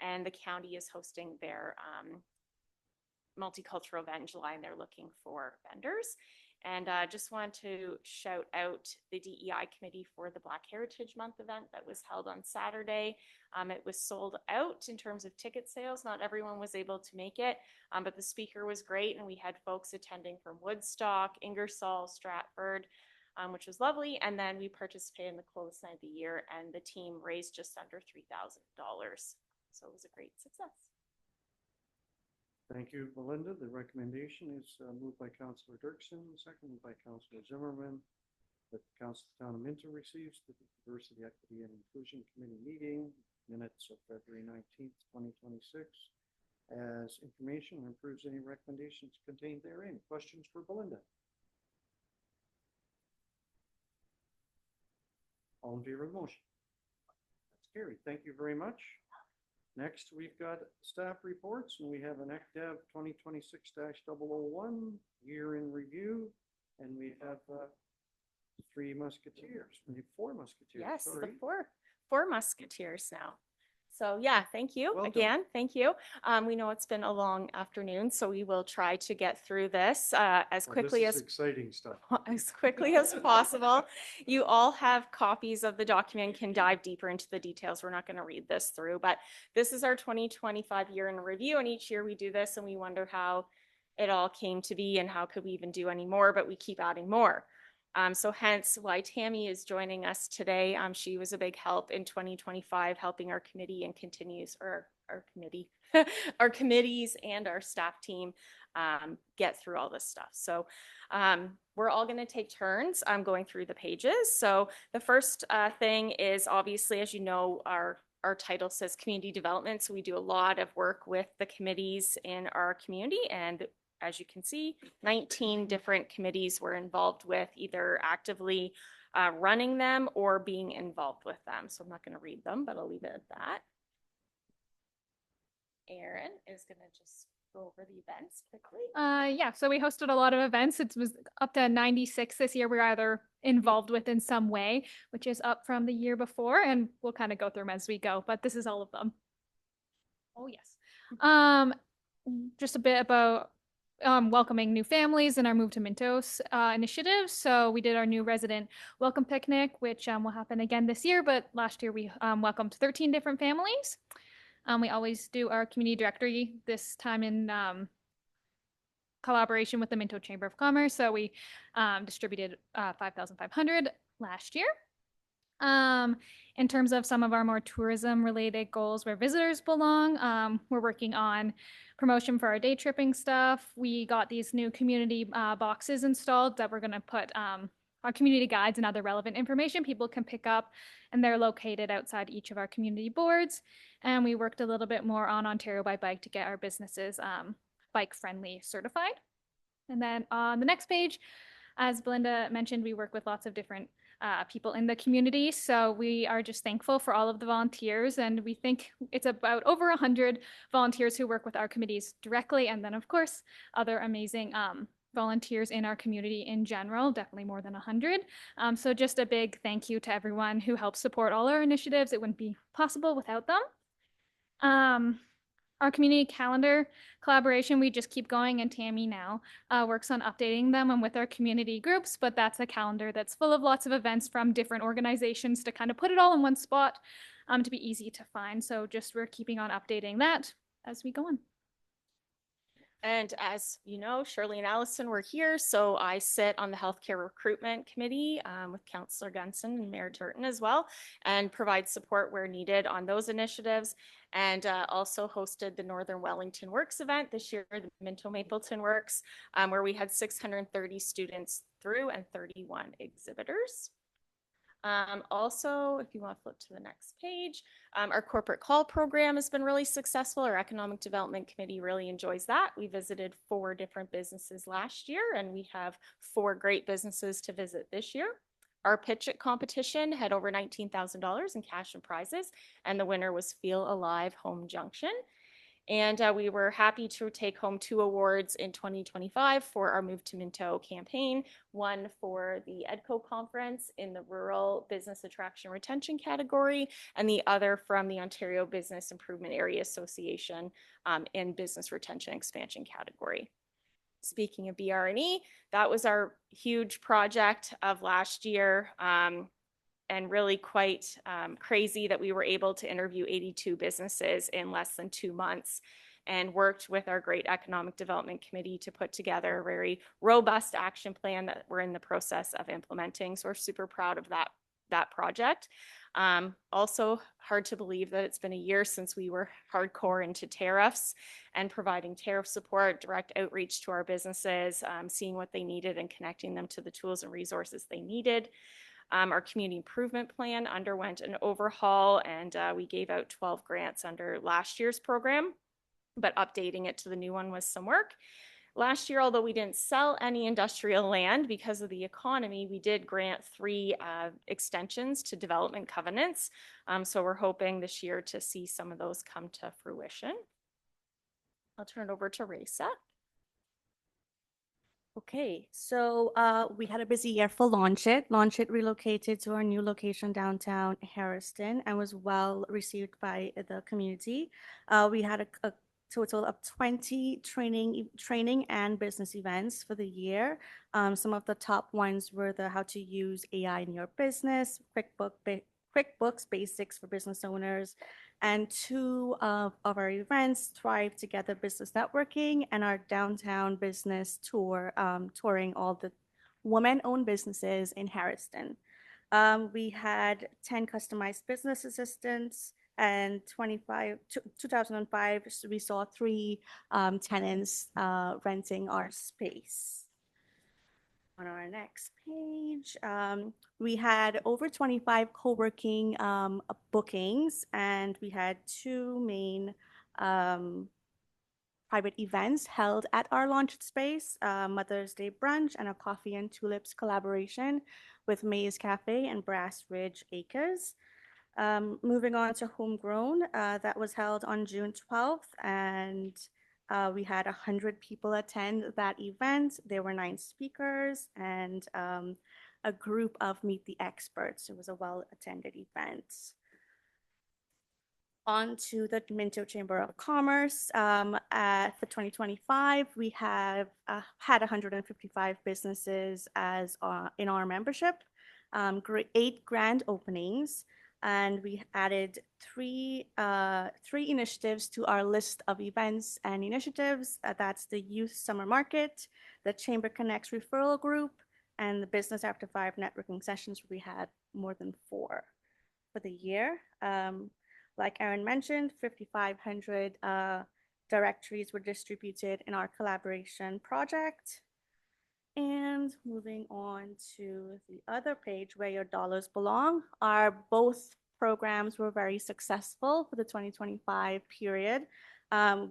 Speaker 17: And the county is hosting their multicultural event in July, and they're looking for vendors. And just want to shout out the DEI committee for the Black Heritage Month event that was held on Saturday. It was sold out in terms of ticket sales. Not everyone was able to make it, but the speaker was great. And we had folks attending from Woodstock, Ingersoll, Stratford, which was lovely. And then we participated in the coolest night of the year, and the team raised just under $3,000. So it was a great success.
Speaker 1: Thank you, Belinda. The recommendation is moved by Councillor Dirksen, seconded by Councillor Zimmerman, that the Council of Town of Minto receives the Diversity, Equity, and Inclusion Committee meeting minutes of February 19th, 2026 as information and approves any recommendations contained therein. Questions for Belinda? All in favor of the motion? That's carried. Thank you very much. Next, we've got staff reports, and we have an ECDEV 2026-001 year in review, and we have 3 musketeers. We have 4 musketeers.
Speaker 17: Yes,
Speaker 1: Sorry.
Speaker 17: the four musketeers now. So yeah, thank you
Speaker 1: Welcome.
Speaker 17: again. Thank you. We know it's been a long afternoon, so we will try to get through this as quickly
Speaker 1: this
Speaker 17: as
Speaker 1: is exciting stuff.
Speaker 17: as quickly as possible. You all have copies of the document, can dive deeper into the details. We're not going to read this through, but this is our 2025 year in review. And each year we do this and we wonder how it all came to be and how could we even do any more, but we keep adding more. So hence why Tammy is joining us today. She was a big help in 2025, helping our committee and continues, or our committee, our committees and our staff team get through all this stuff. So we're all going to take turns going through the pages. So the first thing is obviously, as you know, our title says community development. So we do a lot of work with the committees in our community, and as you can see, 19 different committees we're involved with, either actively running them or being involved with them. So I'm not going to read them, but I'll leave it at that. Erin is going to just go over the events quickly.
Speaker 18: Yeah, so we hosted a lot of events. It was up to 96 this year we're either involved with in some way, which is up from the year before, and we'll kind of go through them as we go, but this is all of them. Oh yes. Just a bit about welcoming new families in our Move to Mintos initiative. So we did our new resident welcome picnic, which will happen again this year, but last year we welcomed 13 different families. We always do our community directory, this time in collaboration with the Minto Chamber of Commerce. So we distributed 5,500 last year. In terms of some of our more tourism related goals where visitors belong, we're working on promotion for our day tripping stuff. We got these new community boxes installed that we're going to put our community guides and other relevant information people can pick up, and they're located outside each of our community boards. And we worked a little bit more on Ontario by Bike to get our businesses bike friendly certified. And then on the next page, as Belinda mentioned, we work with lots of different people in the community. So we are just thankful for all of the volunteers, and we think it's about over 100 volunteers who work with our committees directly. And then of course, other amazing volunteers in our community in general, definitely more than 100. So just a big thank you to everyone who helps support all our initiatives. It wouldn't be possible without them. Our community calendar collaboration, we just keep going, and Tammy now works on updating them and with our community groups, but that's a calendar that's full of lots of events from different organizations to kind of put it all in one spot to be easy to find. So just we're keeping on updating that as we go on.
Speaker 17: And as you know, Shirley and Allison were here. So I sit on the Healthcare Recruitment Committee with Councillor Gunson and Mayor Turton as well, and provide support where needed on those initiatives. And also hosted the Northern Wellington Works event this year, the Minto Mapleton Works, where we had 630 students through and 31 exhibitors. Also, if you want to flip to the next page, our corporate call program has been really successful. Our economic development committee really enjoys that. We visited 4 different businesses last year, and we have 4 great businesses to visit this year. Our pitch it competition had over $19,000 in cash and prizes, and the winner was Feel Alive Home Junction. And we were happy to take home 2 awards in 2025 for our Move to Minto campaign, one for the EDCO conference in the Rural Business Attraction Retention category, and the other from the Ontario Business Improvement Area Association in Business Retention Expansion category. Speaking of BR&E, that was our huge project of last year. And really quite crazy that we were able to interview 82 businesses in less than 2 months, and worked with our great economic development committee to put together a very robust action plan that we're in the process of implementing. So we're super proud of that project. Also hard to believe that it's been a year since we were hardcore into tariffs and providing tariff support, direct outreach to our businesses, seeing what they needed and connecting them to the tools and resources they needed. Our community improvement plan underwent an overhaul, and we gave out 12 grants under last year's program, but updating it to the new one was some work. Last year, although we didn't sell any industrial land because of the economy, we did grant 3 extensions to development covenants. So we're hoping this year to see some of those come to fruition. I'll turn it over to Raisa.
Speaker 19: Okay, so we had a busy year for Launch It. Launch It relocated to our new location downtown Harrison and was well received by the community. We had a total of 20 training and business events for the year. Some of the top ones were the how to use AI in your business, QuickBooks Basics for business owners, and 2 of our events, Thrive Together Business Networking and our downtown business tour, touring all the women-owned businesses in Harrison. We had 10 customized business assistants, and 2005, we saw 3 tenants renting our space. On our next page, we had over 25 co-working bookings, and we had 2 main private events held at our launch space, Mother's Day brunch and a coffee and tulips collaboration with Maze Cafe and Brass Ridge Acres. Moving on to Homegrown, that was held on June 12th, and we had 100 people attend that event. There were 9 speakers and a group of Meet the Experts. It was a well-attended event. On to the Minto Chamber of Commerce. For 2025, we have had 155 businesses as in our membership, 8 grand openings, and we added 3 initiatives to our list of events and initiatives. That's the Youth Summer Market, the Chamber Connects Referral Group, and the Business After 5 networking sessions. We had more than 4 for the year. Like Aaron mentioned, 5,500 directories were distributed in our collaboration project. And moving on to the other page, Where Your Dollars Belong, both programs were very successful for the 2025 period.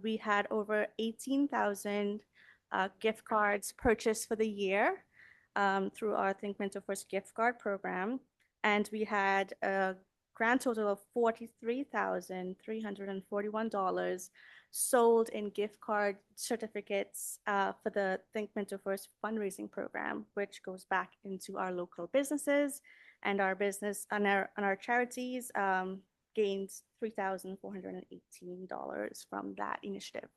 Speaker 19: We had over 18,000 gift cards purchased for the year through our Think Minto First gift card program. And we had a grand total of $43,341 sold in gift card certificates for the Think Minto First fundraising program, which goes back into our local businesses, and our business and our charities gained $3,418 from that initiative.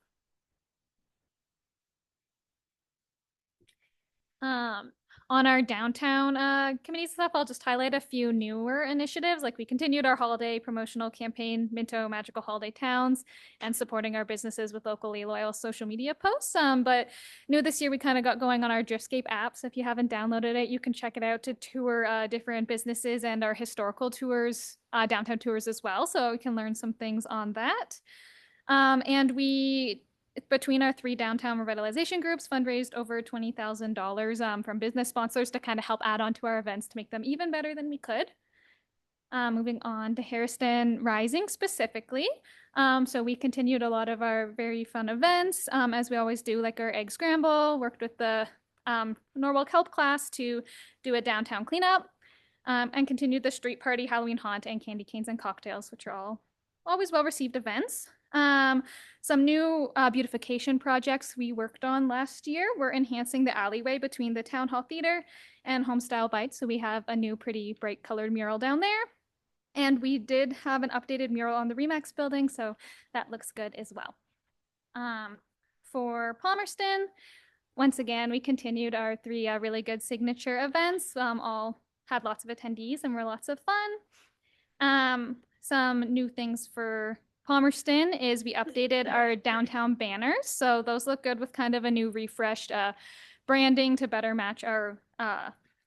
Speaker 18: On our downtown committee stuff, I'll just highlight a few newer initiatives. Like we continued our holiday promotional campaign, Minto Magical Holiday Towns, and supporting our businesses with locally loyal social media posts. But new this year, we kind of got going on our Driftscape app. So if you haven't downloaded it, you can check it out to tour different businesses and our historical tours, downtown tours as well. So you can learn some things on that. And we, between our 3 downtown revitalization groups, fundraised over $20,000 from business sponsors to kind of help add on to our events to make them even better than we could. Moving on to Harrison Rising specifically. So we continued a lot of our very fun events, as we always do, like our egg scramble, worked with the Norwalk Help class to do a downtown cleanup, and continued the street party, Halloween haunt, and candy canes and cocktails, which are all always well-received events. Some new beautification projects we worked on last year were enhancing the alleyway between the Town Hall Theater and Homestyle Bites. So we have a new pretty bright colored mural down there. And we did have an updated mural on the Remax building, so that looks good as well. For Palmerston, once again, we continued our three really good signature events. All had lots of attendees and were lots of fun. Some new things for Palmerston is we updated our downtown banners. So those look good with kind of a new refreshed branding to better match our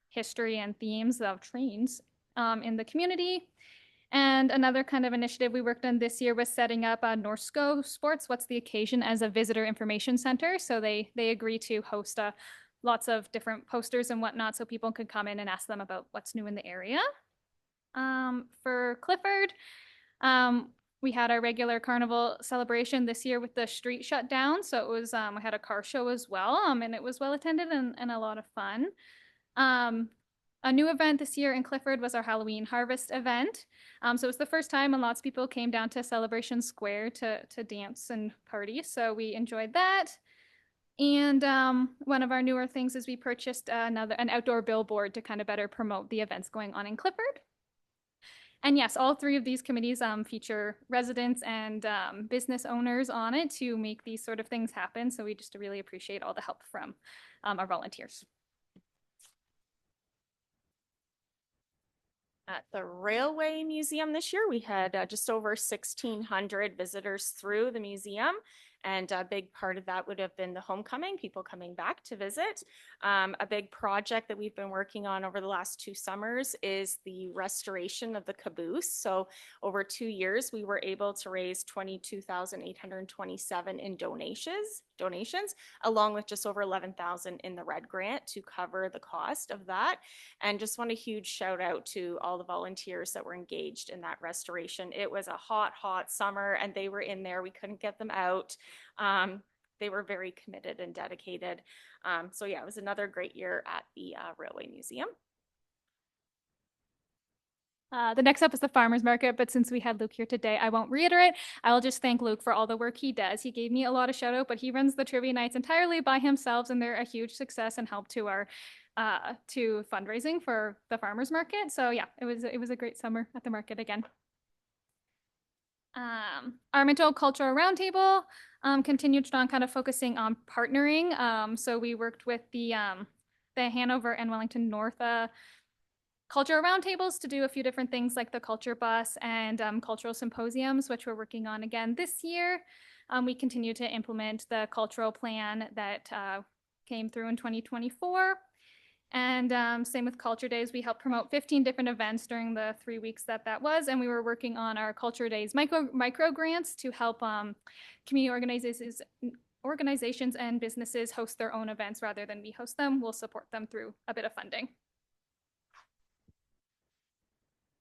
Speaker 18: history and themes of trains in the community. And another kind of initiative we worked on this year was setting up Norsco Sports, What's the Occasion, as a visitor information center. So they agree to host lots of different posters and whatnot so people could come in and ask them about what's new in the area. For Clifford, we had our regular carnival celebration this year with the street shut down. So it was, we had a car show as well, and it was well attended and a lot of fun. A new event this year in Clifford was our Halloween Harvest event. So it was the first time and lots of people came down to Celebration Square to dance and party. So we enjoyed that. And one of our newer things is we purchased an outdoor billboard to kind of better promote the events going on in Clifford. And yes, all three of these committees feature residents and business owners on it to make these sort of things happen. So we just really appreciate all the help from our volunteers.
Speaker 17: At the Railway Museum this year, we had just over 1,600 visitors through the museum. And a big part of that would have been the homecoming, people coming back to visit. A big project that we've been working on over the last 2 summers is the restoration of the caboose. So over 2 years, we were able to raise $22,827 in donations, along with just over $11,000 in the Red Grant to cover the cost of that. And just want a huge shout out to all the volunteers that were engaged in that restoration. It was a hot, hot summer and they were in there. We couldn't get them out. They were very committed and dedicated. So yeah, it was another great year at the Railway Museum.
Speaker 18: The next up is the farmer's market, but since we had Luke here today, I won't reiterate. I'll just thank Luke for all the work he does. He gave me a lot of shout out, but he runs the trivia nights entirely by himself, and they're a huge success and help to our to fundraising for the farmer's market. So yeah, it was a great summer at the market again. Our Minto Cultural Roundtable continued strong, kind of focusing on partnering. So we worked with the Hanover and Wellington North cultural roundtables to do a few different things like the culture bus and cultural symposiums, which we're working on again this year. We continue to implement the cultural plan that came through in 2024. And same with Culture Days, we helped promote 15 different events during the 3 weeks that was, and we were working on our Culture Days micro grants to help community organizations and businesses host their own events rather than we host them. We'll support them through a bit of funding.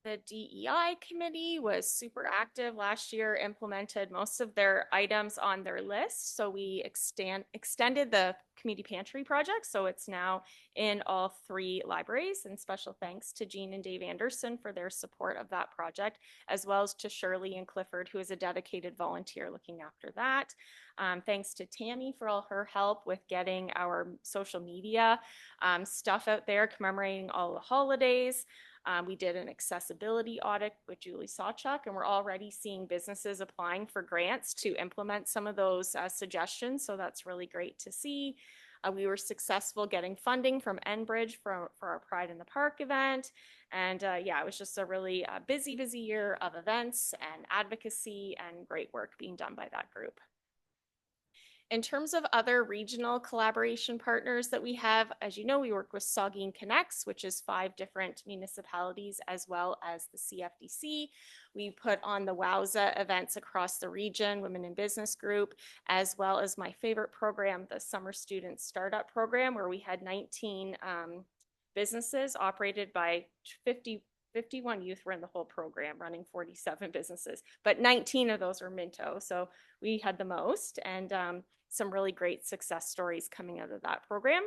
Speaker 17: The DEI committee was super active last year, implemented most of their items on their list. So we extended the community pantry project. So it's now in all 3 libraries, and special thanks to Jean and Dave Anderson for their support of that project, as well as to Shirley and Clifford, who is a dedicated volunteer looking after that. Thanks to Tammy for all her help with getting our social media stuff out there, commemorating all the holidays. We did an accessibility audit with Julie Sawchuk, and we're already seeing businesses applying for grants to implement some of those suggestions. So that's really great to see. We were successful getting funding from Enbridge for our Pride in the Park event. And yeah, it was just a really busy year of events and advocacy and great work being done by that group. In terms of other regional collaboration partners that we have, as you know, we work with Saugeen Connects, which is 5 different municipalities, as well as the CFDC. We put on the WOWSA events across the region, Women in Business Group, as well as my favorite program, the Summer Student Startup Program, where we had 19 businesses operated by 50 51 youth were in the whole program, running 47 businesses, but 19 of those were Minto. So we had the most, and some really great success stories coming out of that program.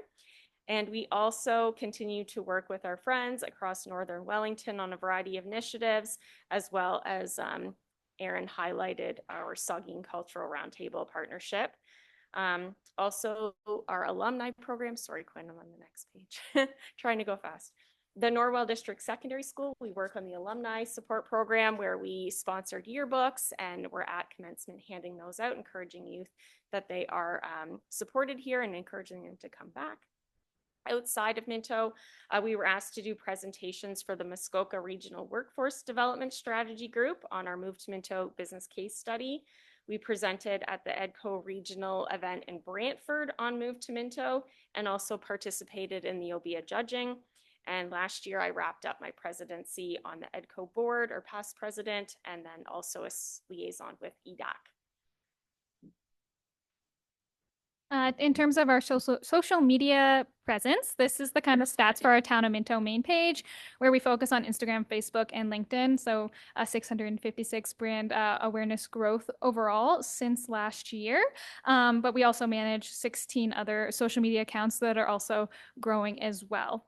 Speaker 17: And we also continue to work with our friends across Northern Wellington on a variety of initiatives, as well as Aaron highlighted our Saugeen Cultural Roundtable partnership. Also, our alumni program, sorry, Quinn, I'm on the next page, trying to go fast. The Norwell District Secondary School, we work on the alumni support program where we sponsored yearbooks, and we're at commencement handing those out, encouraging youth that they are supported here and encouraging them to come back. Outside of Minto, we were asked to do presentations for the Muskoka Regional Workforce Development Strategy Group on our Move to Minto business case study. We presented at the EDCO regional event in Brantford on Move to Minto, and also participated in the OBIA judging. And last year I wrapped up my presidency on the EDCO board, or past president, and then also a liaison with EDAC.
Speaker 18: In terms of our social media presence, this is the kind of stats for our Town of Minto main page, where we focus on Instagram, Facebook, and LinkedIn. So 656 brand awareness growth overall since last year. But we also manage 16 other social media accounts that are also growing as well.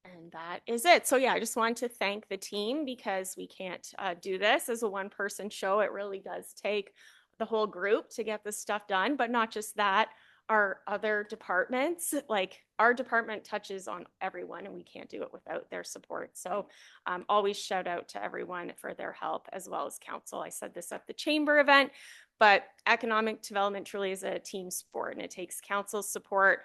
Speaker 17: And that is it. So yeah, I just wanted to thank the team, because we can't do this as a one-person show. It really does take the whole group to get this stuff done. But not just that, our other departments, like our department touches on everyone, and we can't do it without their support. So always shout out to everyone for their help, as well as council. I said this at the chamber event, but economic development truly is a team sport, and it takes council support,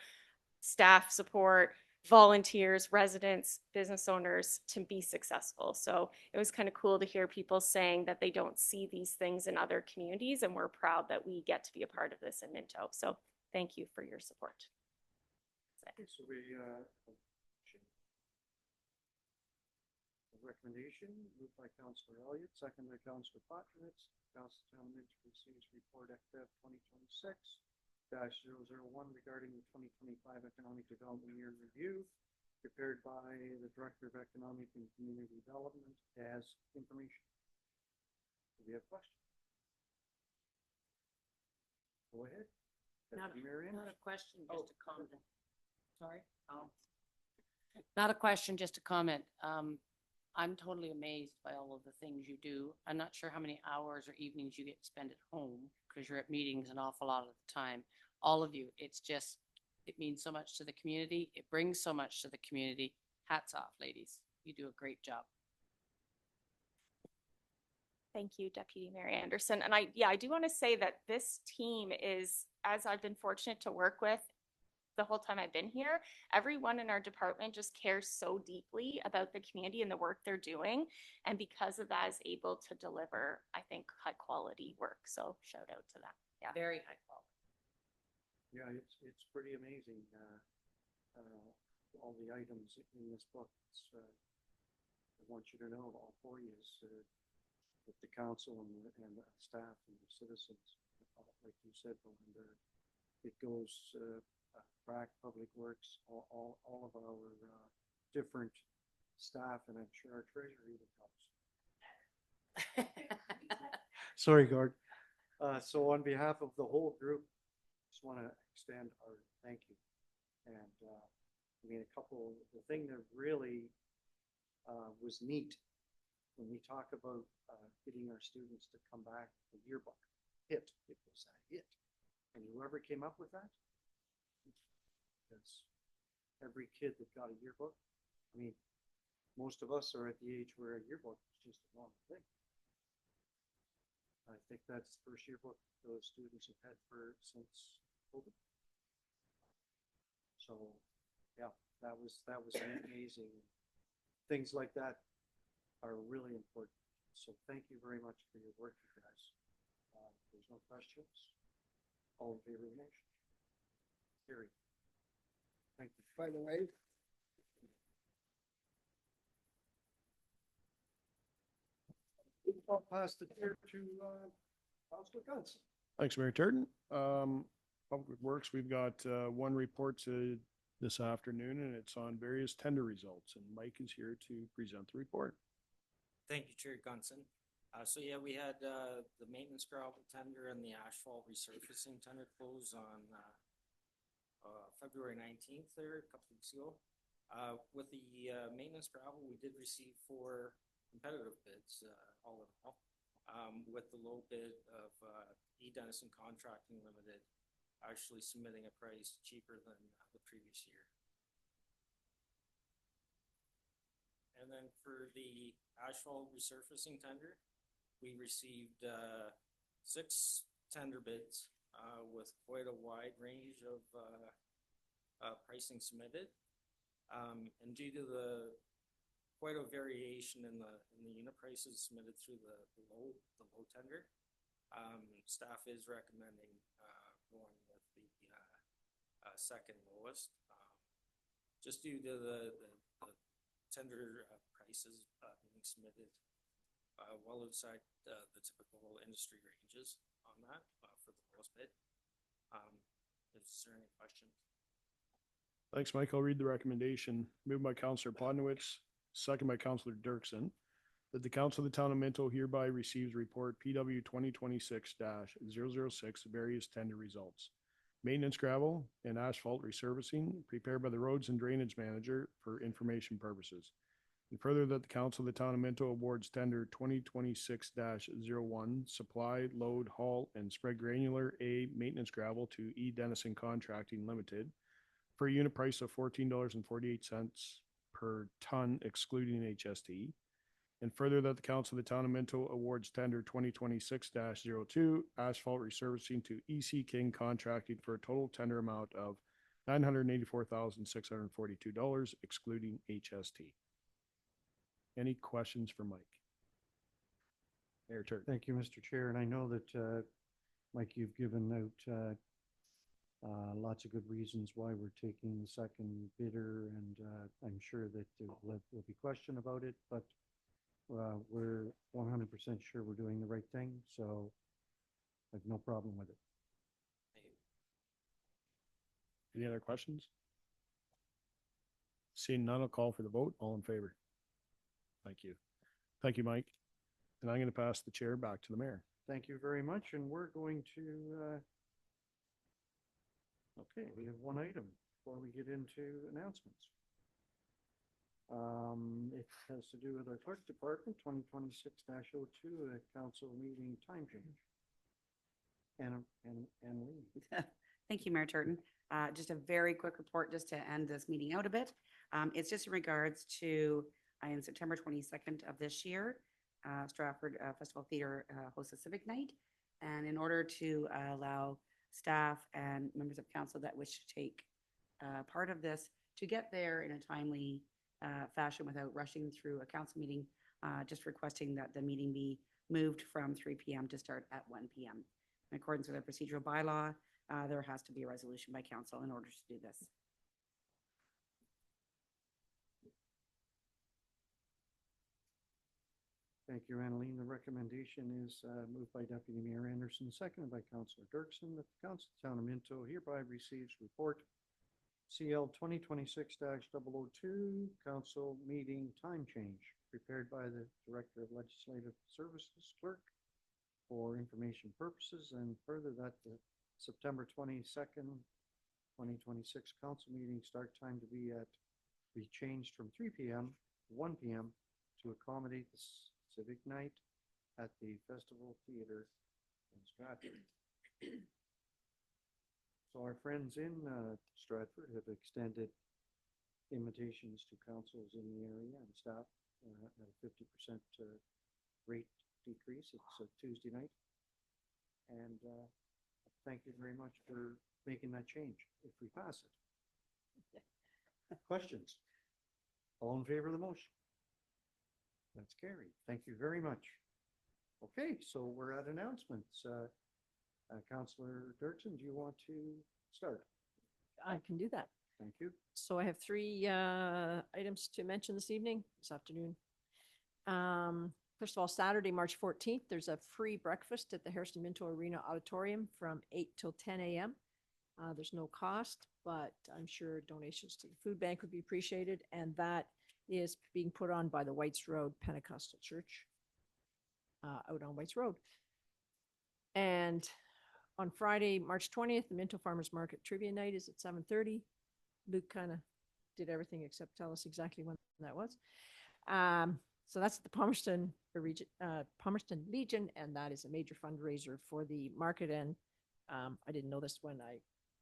Speaker 17: staff support, volunteers, residents, business owners to be successful. So it was kind of cool to hear people saying that they don't see these things in other communities, and we're proud that we get to be a part of this in Minto. So thank you for your support.
Speaker 1: So recommendation moved by Councillor Elliott, second by Councillor Potterwitz. Council Town Minto receives report FF 2026-001 regarding the 2025 Economic Development Year Review, prepared by the Director of Economic and Community Development as information. Do we have questions? Go ahead.
Speaker 9: Not a question, just a comment. Sorry? Not a question, just a comment. I'm totally amazed by all of the things you do. I'm not sure how many hours or evenings you get to spend at home, because you're at meetings an awful lot of the time. All of you, it means so much to the community. It brings so much to the community. Hats off, ladies. You do a great job.
Speaker 17: Thank you, Deputy Mayor Anderson. And I do want to say that this team is, as I've been fortunate to work with the whole time I've been here, everyone in our department just cares so deeply about the community and the work they're doing. And because of that is able to deliver, I think, high quality work. So shout out to that. Yeah.
Speaker 9: Very high quality.
Speaker 1: Yeah, it's pretty amazing. All the items in this book. I want you to know, all for you, is with the council and the staff and the citizens. Like you said, Belinda, it goes track, public works, all of our different staff, and I'm sure our treasurer even helps. Sorry, Gord. So on behalf of the whole group, just want to extend our thank you. And the thing that really was neat when we talk about getting our students to come back, the yearbook it was a hit. And whoever came up with that, because every kid that got a yearbook, most of us are at the age where a yearbook is just a normal thing. I think that's the first yearbook those students have had since COVID. So yeah, that was amazing. Things like that are really important. So thank you very much for your work, you guys. There's no questions. All in favor of the motion? Carried. Thank you.
Speaker 5: By the way,
Speaker 1: I'll pass the chair to Councilor Gunson.
Speaker 20: Thanks, Mayor Turton. Public Works, we've got one report to this afternoon, and it's on various tender results, and Mike is here to present the report.
Speaker 21: Thank you, Chair Gunson. So yeah, we had the maintenance gravel tender and the asphalt resurfacing tender close on February 19th there, a couple weeks ago. With the maintenance gravel, we did receive 4 competitive bids, all in all, with the low bid of E. Dennison Contracting Limited actually submitting a price cheaper than the previous year. And then for the asphalt resurfacing tender, we received 6 tender bids with quite a wide range of pricing submitted. And due to quite a variation in the unit prices submitted through the low tender, staff is recommending going with the second lowest, just due to the tender prices being submitted well outside the typical industry ranges on that for the lowest bid. Is there any questions?
Speaker 20: Thanks, Mike. I'll read the recommendation. Moved by Councillor Podnowitz, second by Councillor Dirksen, that the Council of the Town of Minto hereby receives report PW 2026-006, various tender results. Maintenance gravel and asphalt resurfacing prepared by the Roads and Drainage Manager for information purposes. And further, that the Council of the Town of Minto awards tender 2026-01 supply, load, haul, and spread granular A maintenance gravel to E. Dennison Contracting Limited for a unit price of $14.48 per ton excluding HST. And further, that the Council of the Town of Minto awards tender 2026-02 asphalt resurfacing to EC King Contracting for a total tender amount of $984,642 excluding HST. Any questions for Mike? Mayor Turk.
Speaker 1: Thank you, Mr. Chair. And I know that, Mike, you've given out lots of good reasons why we're taking the second bidder, and I'm sure that there'll be question about it, but we're 100% sure we're doing the right thing, so I have no problem with it.
Speaker 20: Any other questions? Seeing none, I'll call for the vote. All in favor? Thank you. Thank you, Mike. And I'm going to pass the chair back to the mayor.
Speaker 1: Thank you very much, and we're going to, okay, we have one item before we get into announcements. It has to do with our clerk department, 2026-02, a council meeting time change. And Lee.
Speaker 2: Thank you, Mayor Turton. Just a very quick report just to end this meeting out a bit. It's just in regards to in September 22nd of this year, Stratford Festival Theatre hosts a civic night. And in order to allow staff and members of council that wish to take part of this to get there in a timely fashion without rushing through a council meeting, just requesting that the meeting be moved from 3 p.m. to start at 1 p.m. In accordance with our procedural bylaw, there has to be a resolution by council in order to do this.
Speaker 1: Thank you, Annaline. The recommendation is moved by Deputy Mayor Anderson, seconded by Councillor Dirksen, that the Council of the Town of Minto hereby receives report CL 2026-002, council meeting time change, prepared by the Director of Legislative Services Clerk for information purposes, and further that the September 22nd, 2026 council meeting start time to be changed from 3 p.m. to 1 p.m. to accommodate the civic night at the Festival Theatre in Stratford. So our friends in Stratford have extended invitations to councils in the area and staff at a 50% rate decrease. It's a Tuesday night. And thank you very much for making that change if we pass it. Questions? All in favor of the motion? That's carried. Thank you very much. Okay, so we're at announcements. Councillor Dirksen, do you want to start?
Speaker 6: I can do that.
Speaker 1: Thank you.
Speaker 6: So I have 3 items to mention this afternoon. First of all, Saturday, March 14th, there's a free breakfast at the Harrison Minto Arena Auditorium from 8 till 10 a.m. There's no cost, but I'm sure donations to the food bank would be appreciated. And that is being put on by the Whites Road Pentecostal Church out on Whites Road. And on Friday, March 20th, the Minto Farmers Market Trivia Night is at 7:30. Luke kind of did everything except tell us exactly when that was. So that's at the Palmerston Legion, and that is a major fundraiser for the market. And I didn't know this when I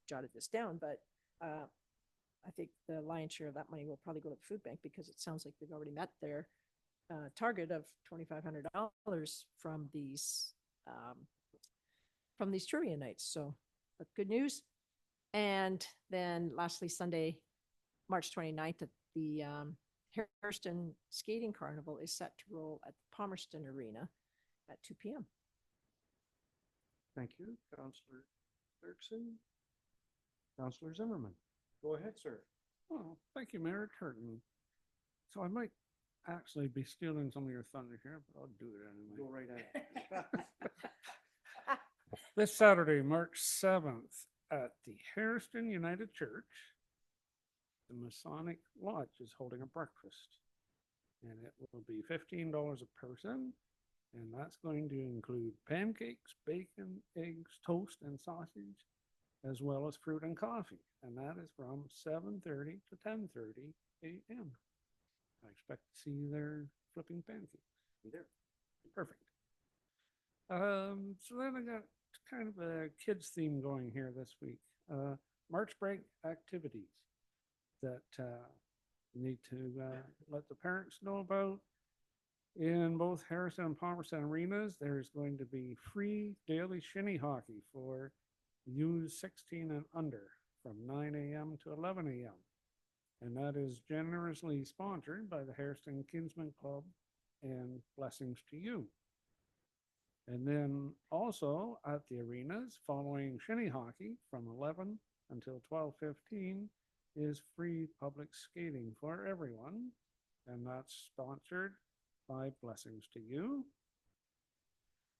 Speaker 6: jotted this down, but I think the lion's share of that money will probably go to the food bank, because it sounds like they've already met their target of $2,500 from these trivia nights. So that's good news. And then lastly, Sunday, March 29th, at the Hairston Skating Carnival is set to roll at the Palmerston Arena at 2 p.m.
Speaker 1: Thank you, Councillor Dirksen. Councillor Zimmerman, go ahead, sir.
Speaker 12: Oh, thank you, Mayor Turton. So I might actually be stealing some of your thunder here, but I'll do it anyway.
Speaker 1: Go right ahead.
Speaker 12: This Saturday, March 7th, at the Hairston United Church, the Masonic Lodge is holding a breakfast. And it will be $15 a person. And that's going to include pancakes, bacon, eggs, toast, and sausage, as well as fruit and coffee. And that is from 7:30 to 10:30 a.m. I expect to see you there flipping pancakes.
Speaker 1: Be there.
Speaker 12: Perfect. So then I got kind of a kids theme going here this week. March break activities that need to let the parents know about. In both Harrison and Palmerston arenas, there's going to be free daily shinny hockey for U's 16 and under from 9 a.m. to 11 a.m. And that is generously sponsored by the Hairston Kinsman Club and Blessings to You. And then also at the arenas, following shinny hockey from 11 until 12:15 is free public skating for everyone. And that's sponsored by Blessings to You.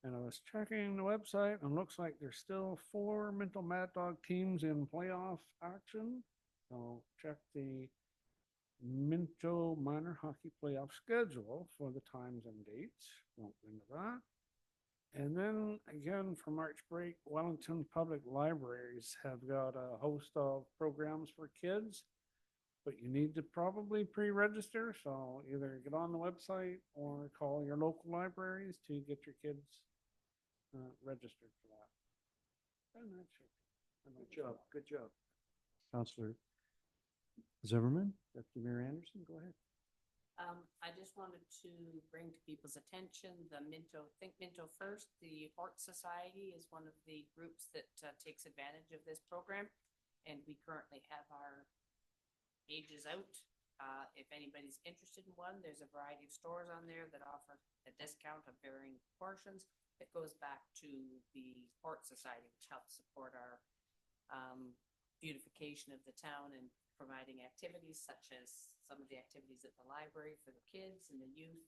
Speaker 12: And I was checking the website, and looks like there's still 4 Minto Mad Dog teams in playoff action. So check the Minto Minor Hockey Playoff schedule for the times and dates. Won't go into that. And then again, for March break, Wellington Public Libraries have got a host of programs for kids, but you need to probably pre-register. So either get on the website or call your local libraries to get your kids registered for that. And that's it.
Speaker 1: Good job, good job. Councillor Zimmerman, Deputy Mayor Anderson, go ahead.
Speaker 9: I just wanted to bring to people's attention the Think Minto First. The Hort Society is one of the groups that takes advantage of this program. And we currently have our ages out. If anybody's interested in one, there's a variety of stores on there that offer a discount of varying portions. It goes back to the Hort Society, which helps support our beautification of the town and providing activities such as some of the activities at the library for the kids and the youth.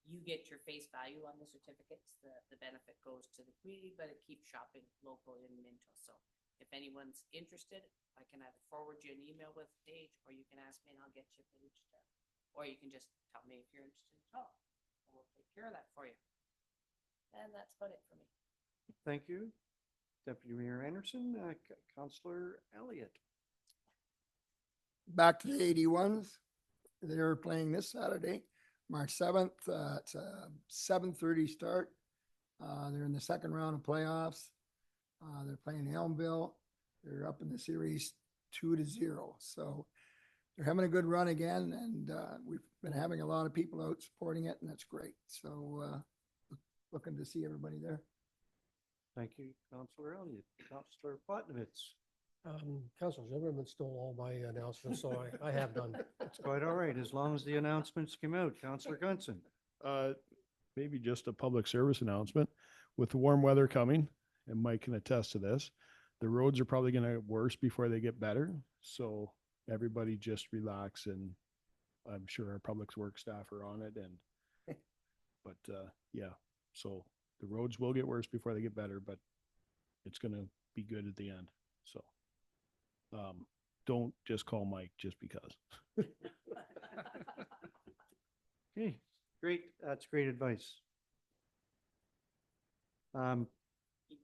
Speaker 9: You get your face value on the certificates. The benefit goes to the community, but it keeps shopping local in Minto. So if anyone's interested, I can either forward you an email with the page, or you can ask me and I'll get you a page to, or you can just tell me if you're interested. Oh, we'll take care of that for you. And that's about it for me.
Speaker 1: Thank you, Deputy Mayor Anderson. Councillor Elliott.
Speaker 5: Back to the 81s. They're playing this Saturday, March 7th. It's a 7:30 start. They're in the second round of playoffs. They're playing Elmville. They're up in the series 2-0. So they're having a good run again, and we've been having a lot of people out supporting it, and that's great. So looking to see everybody there.
Speaker 1: Thank you, Councillor Elliott. Councillor Potnowitz.
Speaker 11: Councilor Zimmerman stole all my announcements, so I have done.
Speaker 1: It's quite all right, as long as the announcements came out. Councillor Gunson.
Speaker 20: Maybe just a public service announcement. With the warm weather coming, and Mike can attest to this, the roads are probably going to get worse before they get better. So everybody just relax, and I'm sure our public works staff are on it. And but yeah, so the roads will get worse before they get better, but it's going to be good at the end. So don't just call Mike just because.
Speaker 1: Okay, great. That's great advice.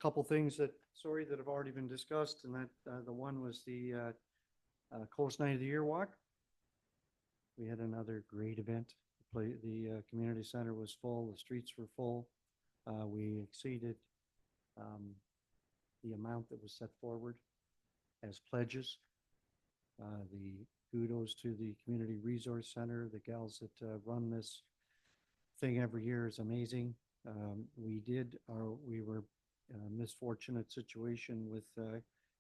Speaker 1: Couple things that, sorry, that have already been discussed, and that, the one was the, Coast Night of the Year walk. We had another great event. The community center was full, the streets were full. We exceeded, the amount that was set forward as pledges. The kudos to the Community Resource Center, the gals that run this thing every year is amazing. We were misfortunate situation with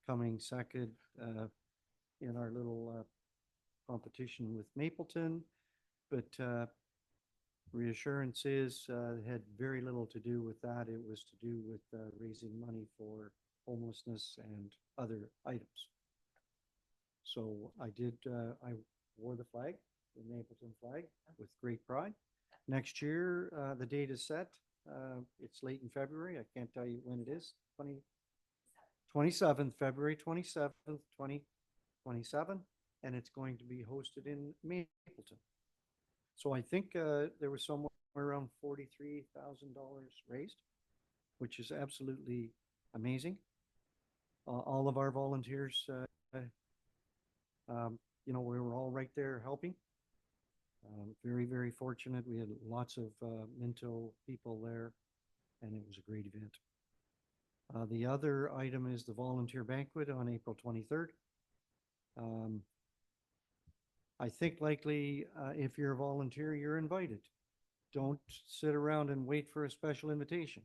Speaker 1: coming second in our little competition with Mapleton, but reassurance is it had very little to do with that. It was to do with raising money for homelessness and other items. So I wore the flag, the Mapleton flag, with great pride. Next year, the date is set. It's late in February. I can't tell you when it is. 27th, February 27th, 2027, and it's going to be hosted in Mapleton. So I think there was somewhere around $43,000 raised, which is absolutely amazing. All of our volunteers, we were all right there helping. Very, very fortunate. We had lots of Minto people there, and it was a great event. The other item is the volunteer banquet on April 23rd. I think likely if you're a volunteer, you're invited. Don't sit around and wait for a special invitation.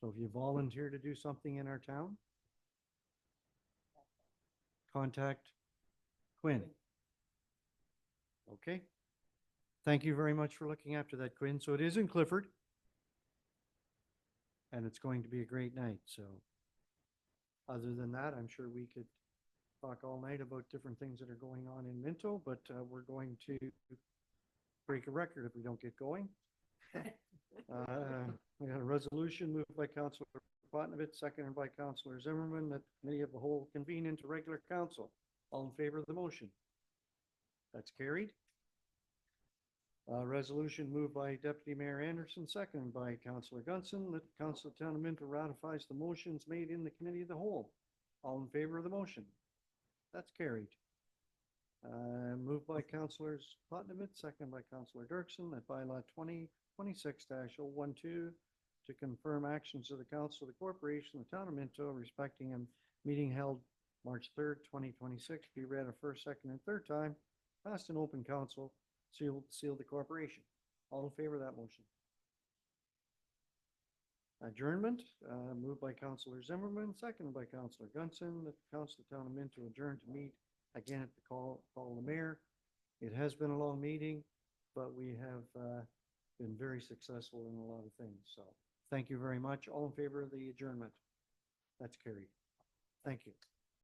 Speaker 1: So if you volunteer to do something in our town, contact Quinn. Okay. Thank you very much for looking after that, Quinn. So it is in Clifford. And it's going to be a great night. So other than that, I'm sure we could talk all night about different things that are going on in Minto, but we're going to break a record if we don't get going. We got a resolution moved by Councilor Potnovich, seconded by Councilor Zimmerman, that committee of the whole convene into regular council. All in favor of the motion? That's carried. Resolution moved by Deputy Mayor Anderson, seconded by Councilor Gunson, that the Council of Town of Minto ratifies the motions made in the committee of the whole. All in favor of the motion? That's carried. Moved by Councilors Potnovich, seconded by Councilor Dirksen, that bylaw 2026-012 to confirm actions of the Council of the Corporation of the Town of Minto respecting a meeting held March 3rd, 2026, be read a first, second, and third time, passed in open council, sealed the corporation. All in favor of that motion? Adjournment, moved by Councilor Zimmerman, seconded by Councilor Gunson, that the Council of Town of Minto adjourn to meet again at the call of the mayor. It has been a long meeting, but we have been very successful in a lot of things. So thank you very much. All in favor of the adjournment? That's carried. Thank you.